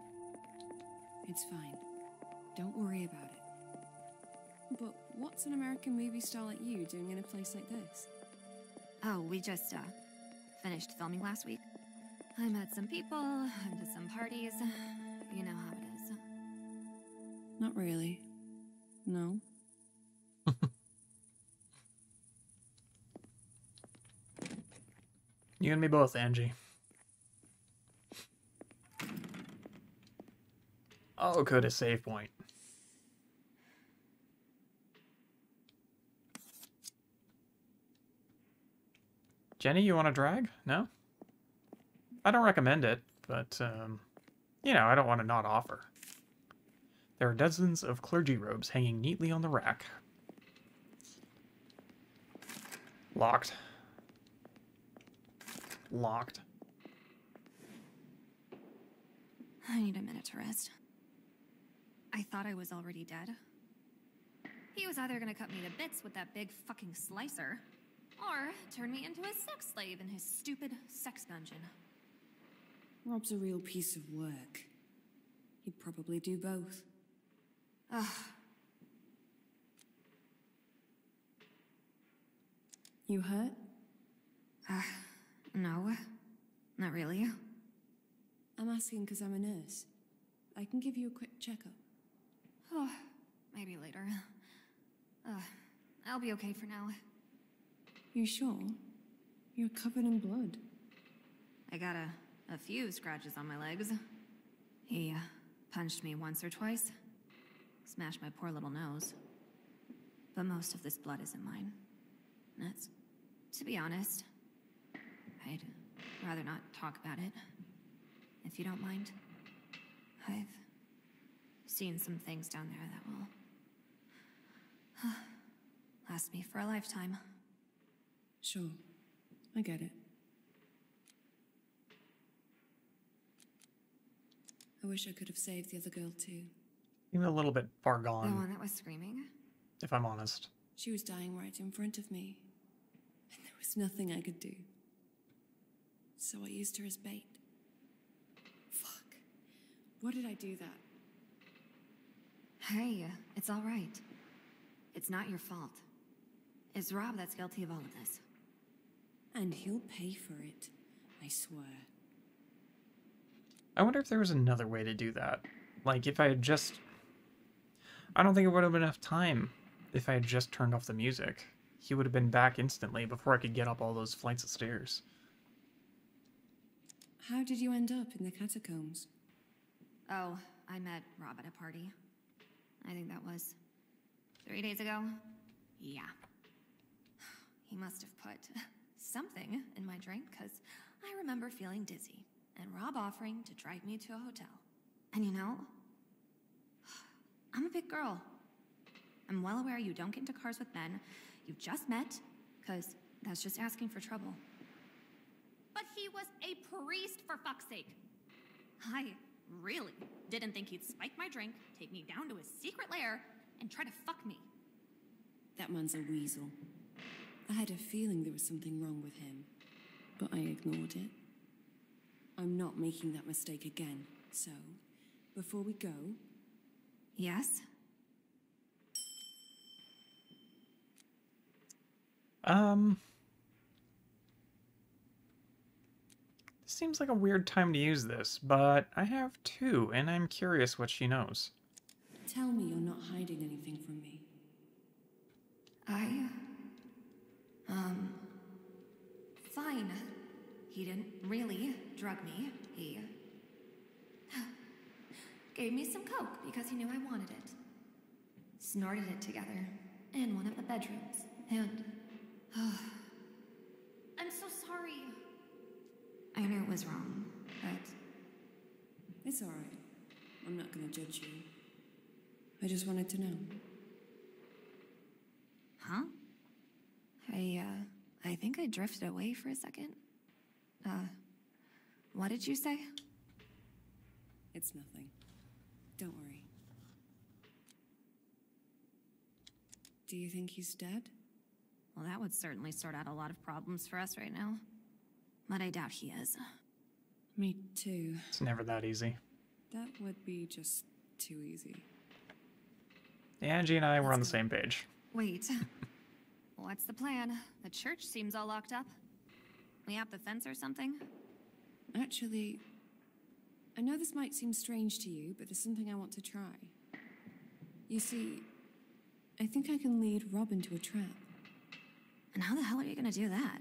S2: It's fine. Don't worry about it. But what's an American movie star like you doing in a place like this?
S6: Oh, we just, finished filming last week. I met some people, went to some parties. You know how it is.
S2: Not really. No.
S1: You and me both, Angie. Oh, good, a save point. Jenny, you want to drag? No? I don't recommend it, but, you know, I don't want to not offer. There are dozens of clergy robes hanging neatly on the rack. Locked. Locked.
S6: I need a minute to rest. I thought I was already dead. He was either gonna cut me to bits with that big fucking slicer, or turn me into a sex slave in his stupid sex dungeon.
S2: Rob's a real piece of work. He'd probably do both.
S6: Ugh.
S2: You hurt?
S6: No. Not really.
S2: I'm asking because I'm a nurse. I can give you a quick checkup.
S6: Oh, maybe later. I'll be okay for now.
S2: You sure? You're covered in blood.
S6: I got a few scratches on my legs. He punched me once or twice. Smashed my poor little nose. But most of this blood isn't mine. That's, to be honest, I'd rather not talk about it. If you don't mind. I've seen some things down there that will last me for a lifetime.
S2: Sure. I get it. I wish I could have saved the other girl too.
S1: Even a little bit far
S6: The
S1: gone,
S6: one that was screaming?
S1: if I'm honest.
S2: She was dying right in front of me, and there was nothing I could do. So I used her as bait. Fuck. Why did I do that?
S6: Hey, it's all right. It's not your fault. It's Rob that's guilty of all of this.
S2: And he'll pay for it, I swear.
S1: I wonder if there was another way to do that. Like, if I had just... I don't think it would have been enough time if I had just turned off the music. He would have been back instantly before I could get up all those flights of stairs.
S2: How did you end up in the catacombs?
S6: Oh, I met Rob at a party. I think that was 3 days ago. Yeah. He must have put something in my drink, because I remember feeling dizzy, and Rob offering to drive me to a hotel. And you know, I'm a big girl. I'm well aware you don't get into cars with men you've just met, because that's just asking for trouble. But he was a priest, for fuck's sake. I really didn't think he'd spike my drink, take me down to his secret lair, and try to fuck me.
S2: That man's a weasel. I had a feeling there was something wrong with him, but I ignored it. I'm not making that mistake again, so before we go...
S6: Yes?
S1: Seems like a weird time to use this, but I have two, and I'm curious what she knows.
S2: Tell me you're not hiding anything from me.
S6: Fine. He didn't really drug me. He gave me some coke because he knew I wanted it. Snorted it together in one of the bedrooms, and I'm so sorry. I knew it was wrong, but
S2: It's alright. I'm not gonna judge you. I just wanted to know.
S6: huh? I think I drifted away for a second. What did you say?
S2: It's nothing. Don't worry. Do you think he's dead?
S6: Well, that would certainly sort out a lot of problems for us right now. But I doubt he is.
S2: Me too.
S1: It's never that easy.
S2: That would be just too easy.
S1: Angie and I were on the same page.
S6: Wait. What's the plan? The church seems all locked up. me up the fence or something?
S2: Actually, I know this might seem strange to you, but there's something I want to try. You see, I think I can lead Rob into a trap.
S6: And how the hell are you gonna do that?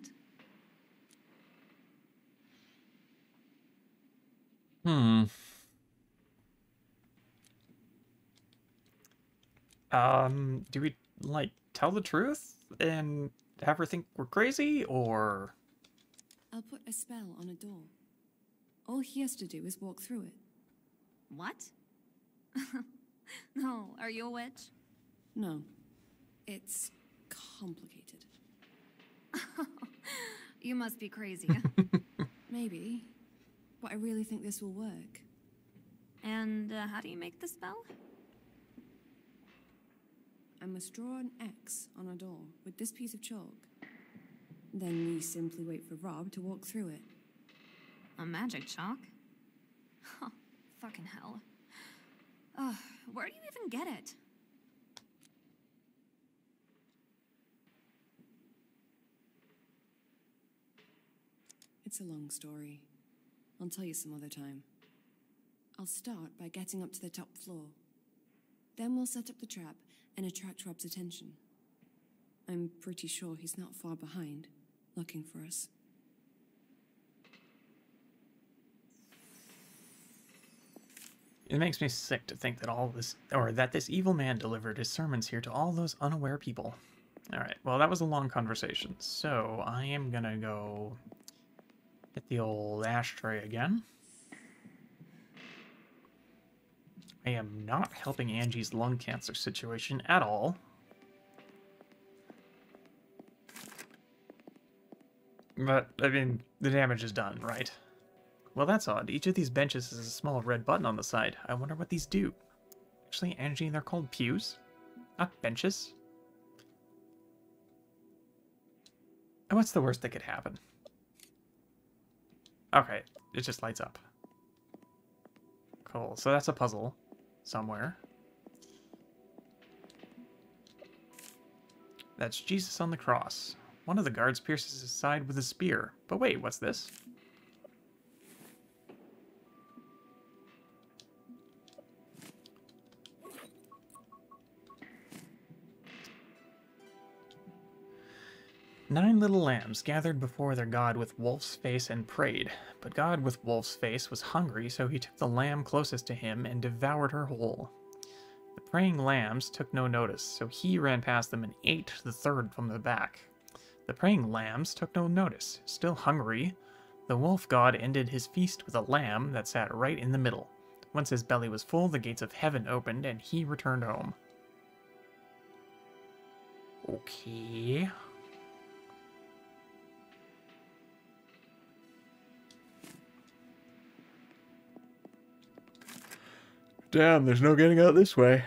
S1: Do we, like, tell the truth and have her think we're crazy, or...
S2: I'll put a spell on a door. All he has to do is walk through it.
S6: What? No, are you a witch?
S2: No. It's complicated.
S6: You must be crazy.
S2: Maybe. But I really think this will work.
S6: And how do you make the spell?
S2: I must draw an X on a door with this piece of chalk. Then we simply wait for Rob to walk through it.
S6: A magic chalk? Oh, fucking hell. Where do you even get it?
S2: It's a long story. I'll tell you some other time. I'll start by getting up to the top floor. Then we'll set up the trap and attract Rob's attention. I'm pretty sure he's not far behind, looking for us.
S1: It makes me sick to think that that this evil man delivered his sermons here to all those unaware people. Alright, well that was a long conversation, so I am gonna go hit the old ashtray again. I am not helping Angie's lung cancer situation at all. But, I mean, the damage is done, right? Well, that's odd. Each of these benches has a small red button on the side. I wonder what these do. Actually, Angie, they're called pews, not benches. And what's the worst that could happen? Okay, it just lights up. Cool, so that's a puzzle somewhere. That's Jesus on the cross. One of the guards pierces his side with a spear. But wait, what's this? Nine little lambs gathered before their god with wolf's face and prayed. But God with wolf's face was hungry, so he took the lamb closest to him and devoured her whole. The praying lambs took no notice, so he ran past them and ate the third from the back. The praying lambs took no notice. Still hungry, the wolf god ended his feast with a lamb that sat right in the middle. Once his belly was full, the gates of heaven opened, and he returned home. Okay. Damn, there's no getting out this way.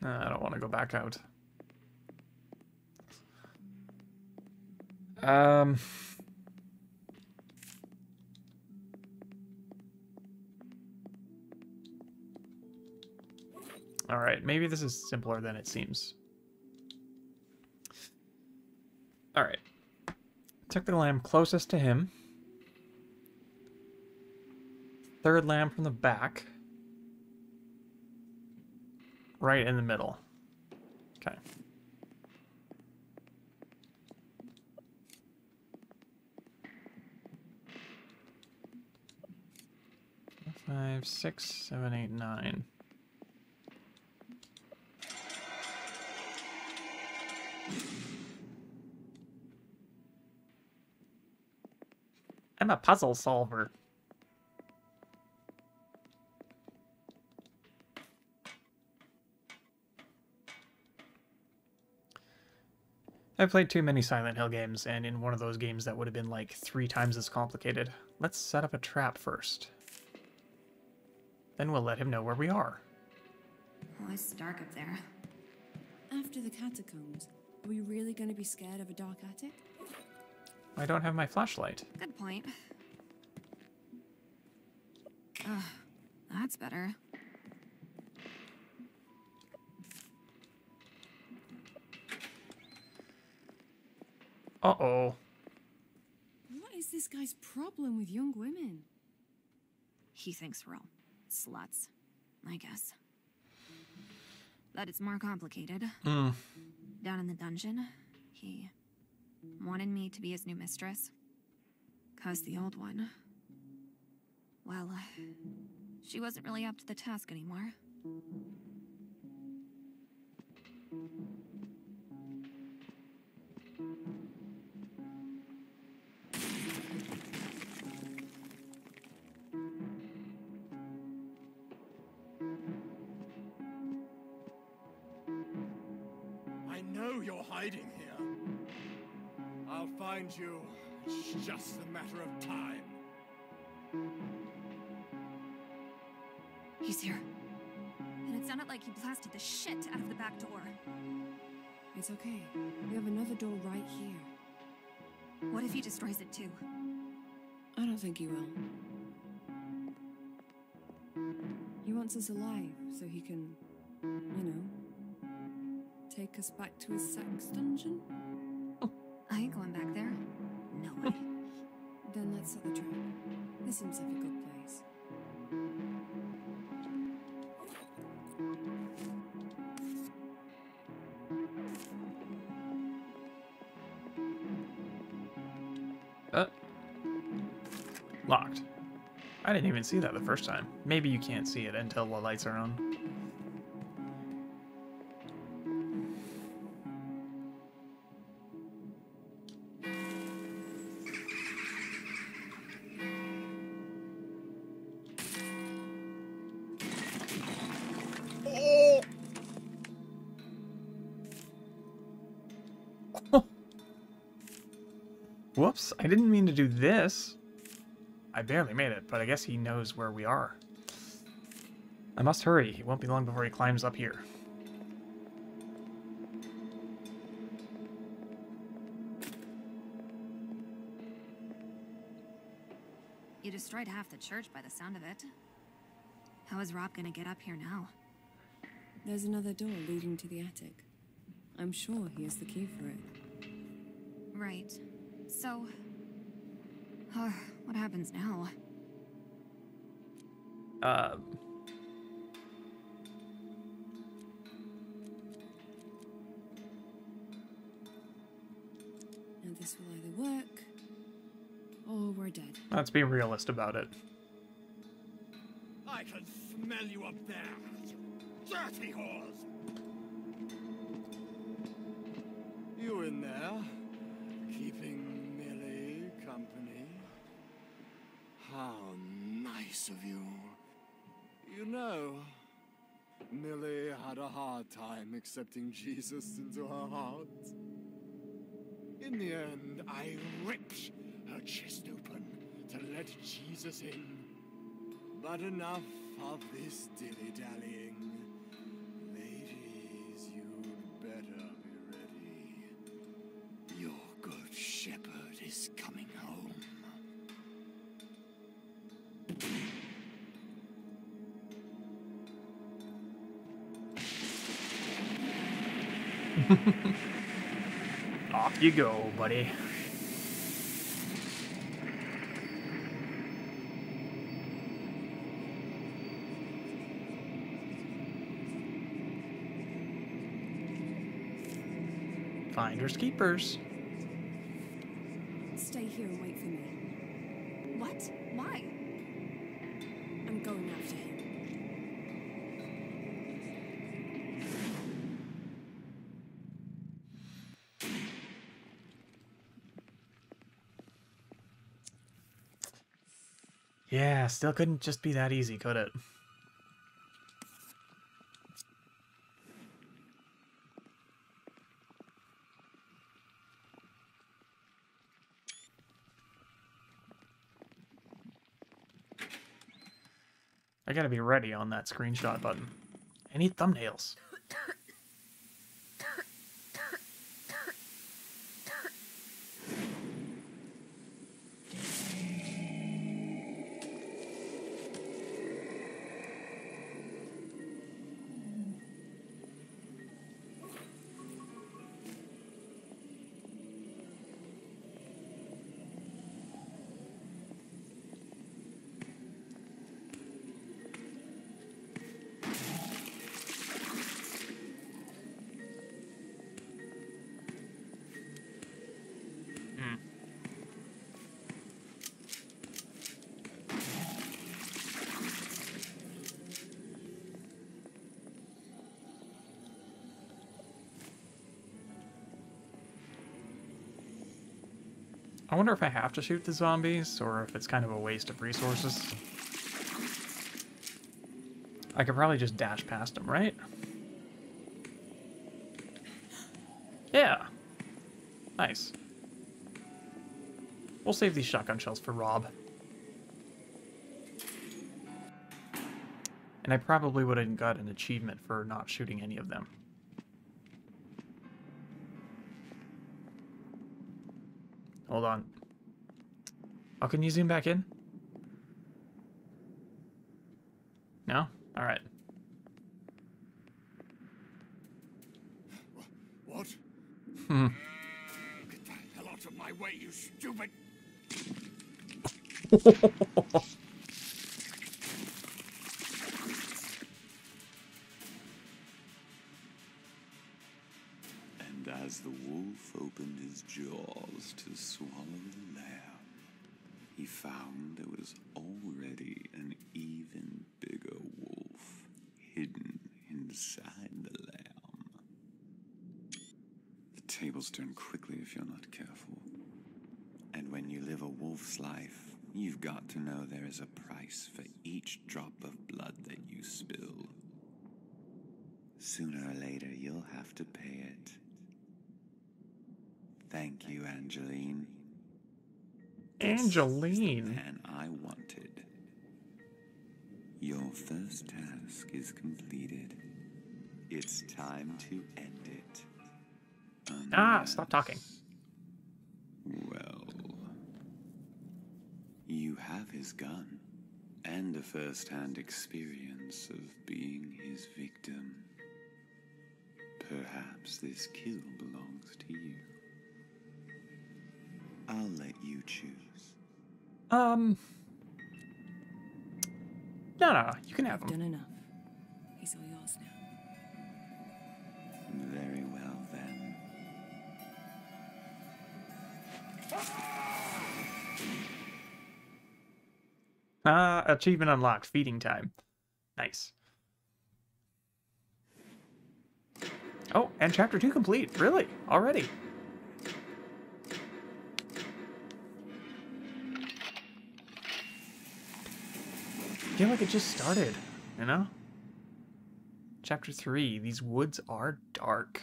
S1: I don't want to go back out. Alright, maybe this is simpler than it seems. Alright. Took the lamb closest to him. Third lamb from the back. Right in the middle. Okay. Five, 6, 7, 8, 9. I'm a puzzle solver. I've played too many Silent Hill games, and in one of those games that would have been like 3 times as complicated. Let's set up a trap first. Then we'll let him know where we are.
S6: Oh, it's dark up there.
S2: after the catacombs, are we really going to be scared of a dark attic?
S1: I don't have my flashlight.
S6: Good point. Ugh, that's better.
S1: Uh-oh.
S2: What is this guy's problem with young women?
S6: He thinks we're all sluts, I guess. But it's more complicated. Down in the dungeon, he wanted me to be his new mistress. 'Cause the old one, well, she wasn't really up to the task anymore.
S3: I know you're hiding here. I'll find you. It's just a matter of time.
S6: He's here. And it sounded like he blasted the shit out of the back door.
S2: It's okay. We have another door right here.
S6: What if he destroys it too?
S2: I don't think he will. He wants us alive so he can, you know, take us back to his sex dungeon?
S6: I ain't going back there. No way.
S2: Then let's set the trap. This seems like a good place.
S1: Locked. I didn't even see that the first time. Maybe you can't see it until the lights are on. Whoops, I didn't mean to do this. I barely made it, but I guess he knows where we are. I must hurry. It won't be long before he climbs up here.
S6: You destroyed half the church by the sound of it. How is Rob gonna get up here now?
S2: There's another door leading to the attic. I'm sure he has the key for it.
S6: Right. So... what happens now?
S2: And this will either work, or we're dead.
S1: Let's be realist about it.
S3: I can smell you up there. Dirty whores. You in there? Keeping Millie company? How nice of you. You know, Millie had a hard time accepting Jesus into her heart. In the end, I ripped her chest open to let Jesus in. But enough of this dilly-dallying. Ladies, you'd better be ready. Your good shepherd is coming home.
S1: Off you go, buddy. Finders keepers.
S2: Stay here and wait for me.
S6: What? Why?
S2: I'm going after him.
S1: Yeah, still couldn't just be that easy, could it? I gotta be ready on that screenshot button. I need thumbnails. I wonder if I have to shoot the zombies, or if it's kind of a waste of resources. I could probably just dash past them, right? Yeah. Nice. We'll save these shotgun shells for Rob. And I probably would have got an achievement for not shooting any of them. Hold on. Oh, can you zoom back in? No? Alright.
S3: What?
S1: Hmm.
S3: Get the hell out of my way, you stupid!
S7: And as the wolf opened his jaws to swallow the lamb, he found there was already an even bigger wolf hidden inside the lamb. The tables turn quickly if you're not careful. And when you live a wolf's life, you've got to know there is a price for each drop of blood that you spill. Sooner or later, you'll have to pay it. Thank you, Angeline.
S1: Angeline.
S7: This is the man I wanted. Your first task is completed. It's time to end it.
S1: Stop talking.
S7: Well, you have his gun and a first-hand experience of being his victim. Perhaps this kill belongs to you. I'll let you choose.
S1: No, you can have
S2: I've done
S1: them.
S2: enough. He's all yours now.
S7: Very well, then.
S1: Achievement unlocked. Feeding time. Nice. Oh, and chapter 2 complete. Really? Already? I feel like it just started, you know? Chapter 3. These woods are dark.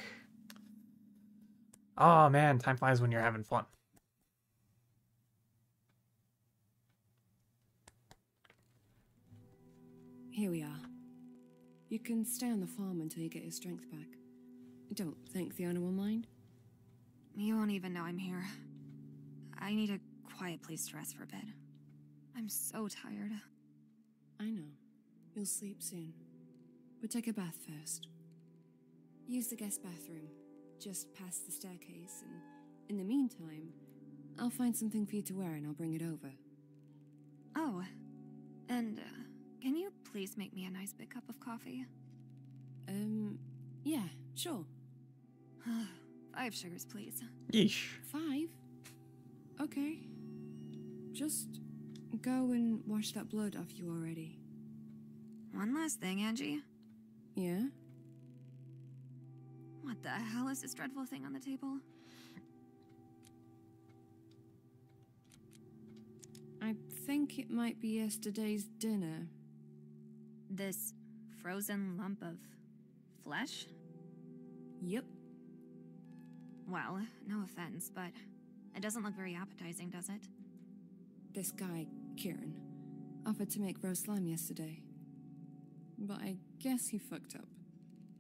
S1: Oh, man. Time flies when you're having fun.
S2: Here we are. You can stay on the farm until you get your strength back. Don't think the owner will mind.
S6: You won't even know I'm here. I need a quiet place to rest for a bit. I'm so tired.
S2: I know. You'll sleep soon. But take a bath first. Use the guest bathroom, just past the staircase, and in the meantime, I'll find something for you to wear and I'll bring it over.
S6: Oh, and can you please make me a nice big cup of coffee?
S2: Yeah, sure.
S6: 5 sugars, please.
S1: Yeesh.
S2: 5? Okay. Just go and wash that blood off you already.
S6: One last thing, Angie.
S2: Yeah?
S6: What the hell is this dreadful thing on the table?
S2: I think it might be yesterday's dinner.
S6: This frozen lump of flesh?
S2: Yep.
S6: Well, no offense, but it doesn't look very appetizing, does it?
S2: This guy, Kieran, offered to make roast lamb yesterday. But I guess he fucked up.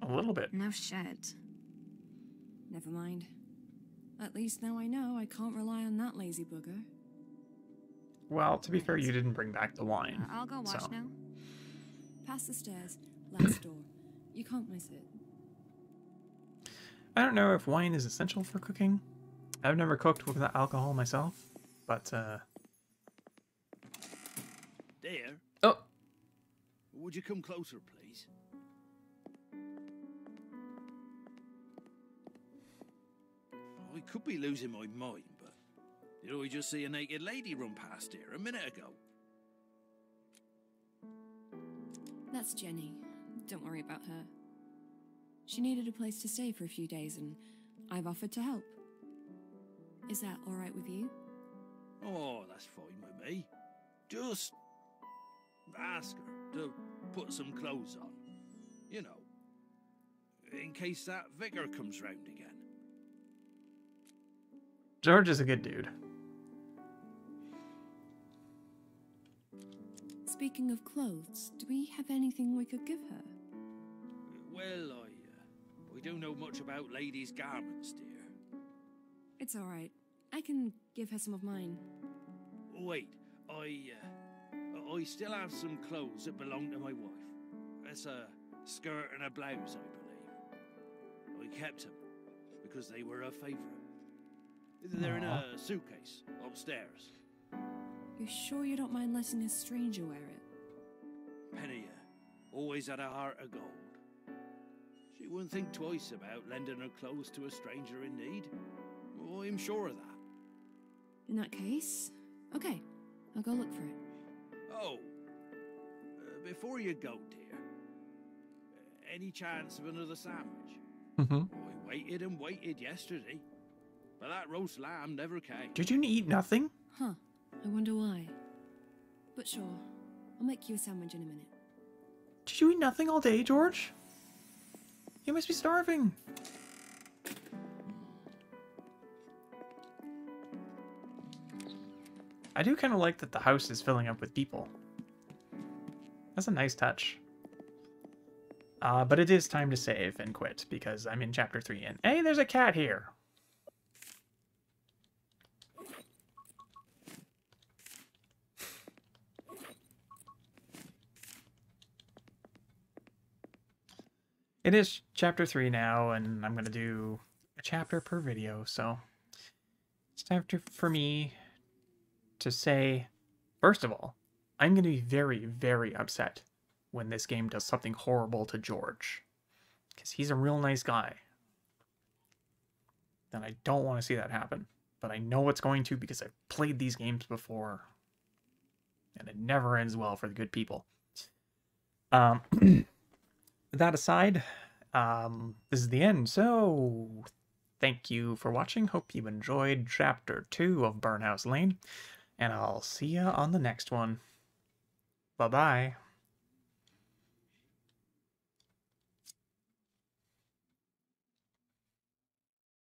S1: A little bit.
S6: No shit.
S2: Never mind. At least now I know I can't rely on that lazy bugger.
S1: Well, to be fair, you didn't bring back the wine.
S6: I'll go watch
S1: so.
S6: now.
S2: Past the stairs, last door. You can't miss it.
S1: I don't know if wine is essential for cooking. I've never cooked with alcohol myself, but,
S5: There.
S1: Oh!
S4: Would you come closer, please? I could be losing my mind, but did I just see a naked lady run past here a minute ago?
S2: That's Jenny. Don't worry about her. She needed a place to stay for a few days, and I've offered to help. Is that all right with you?
S4: Oh, that's fine with me. Just ask her to put some clothes on. You know, in case that vicar comes round again.
S1: George is a good dude.
S2: Speaking of clothes, do we have anything we could give her?
S4: Well, I don't know much about ladies' garments, dear.
S2: It's all right. I can give her some of mine.
S4: Wait, I still have some clothes that belong to my wife. It's a skirt and a blouse, I believe. I kept them because they were her favourite. They're in a suitcase upstairs.
S2: You sure you don't mind letting a stranger wear it?
S4: Penny always had a heart of gold. She wouldn't think twice about lending her clothes to a stranger in need. Oh, I'm sure of that.
S2: In that case, okay, I'll go look for it.
S4: Oh, before you go, dear, any chance of another sandwich?
S1: Mm-hmm.
S4: I waited and waited yesterday, but that roast lamb never came.
S1: Did you eat nothing?
S2: Huh, I wonder why. But sure, I'll make you a sandwich in a minute.
S1: Did you eat nothing all day, George? You must be starving. I do kind of like that the house is filling up with people. That's a nice touch. But it is time to save and quit because I'm in chapter 3 and hey, there's a cat here. It is chapter 3 now, and I'm going to do a chapter per video, so it's time for me to say, first of all, I'm going to be very, very upset when this game does something horrible to George, because he's a real nice guy, and I don't want to see that happen, but I know it's going to because I've played these games before, and it never ends well for the good people. That aside, this is the end, so thank you for watching. Hope you enjoyed Chapter 2 of Burnhouse Lane, and I'll see ya on the next one. Bye-bye.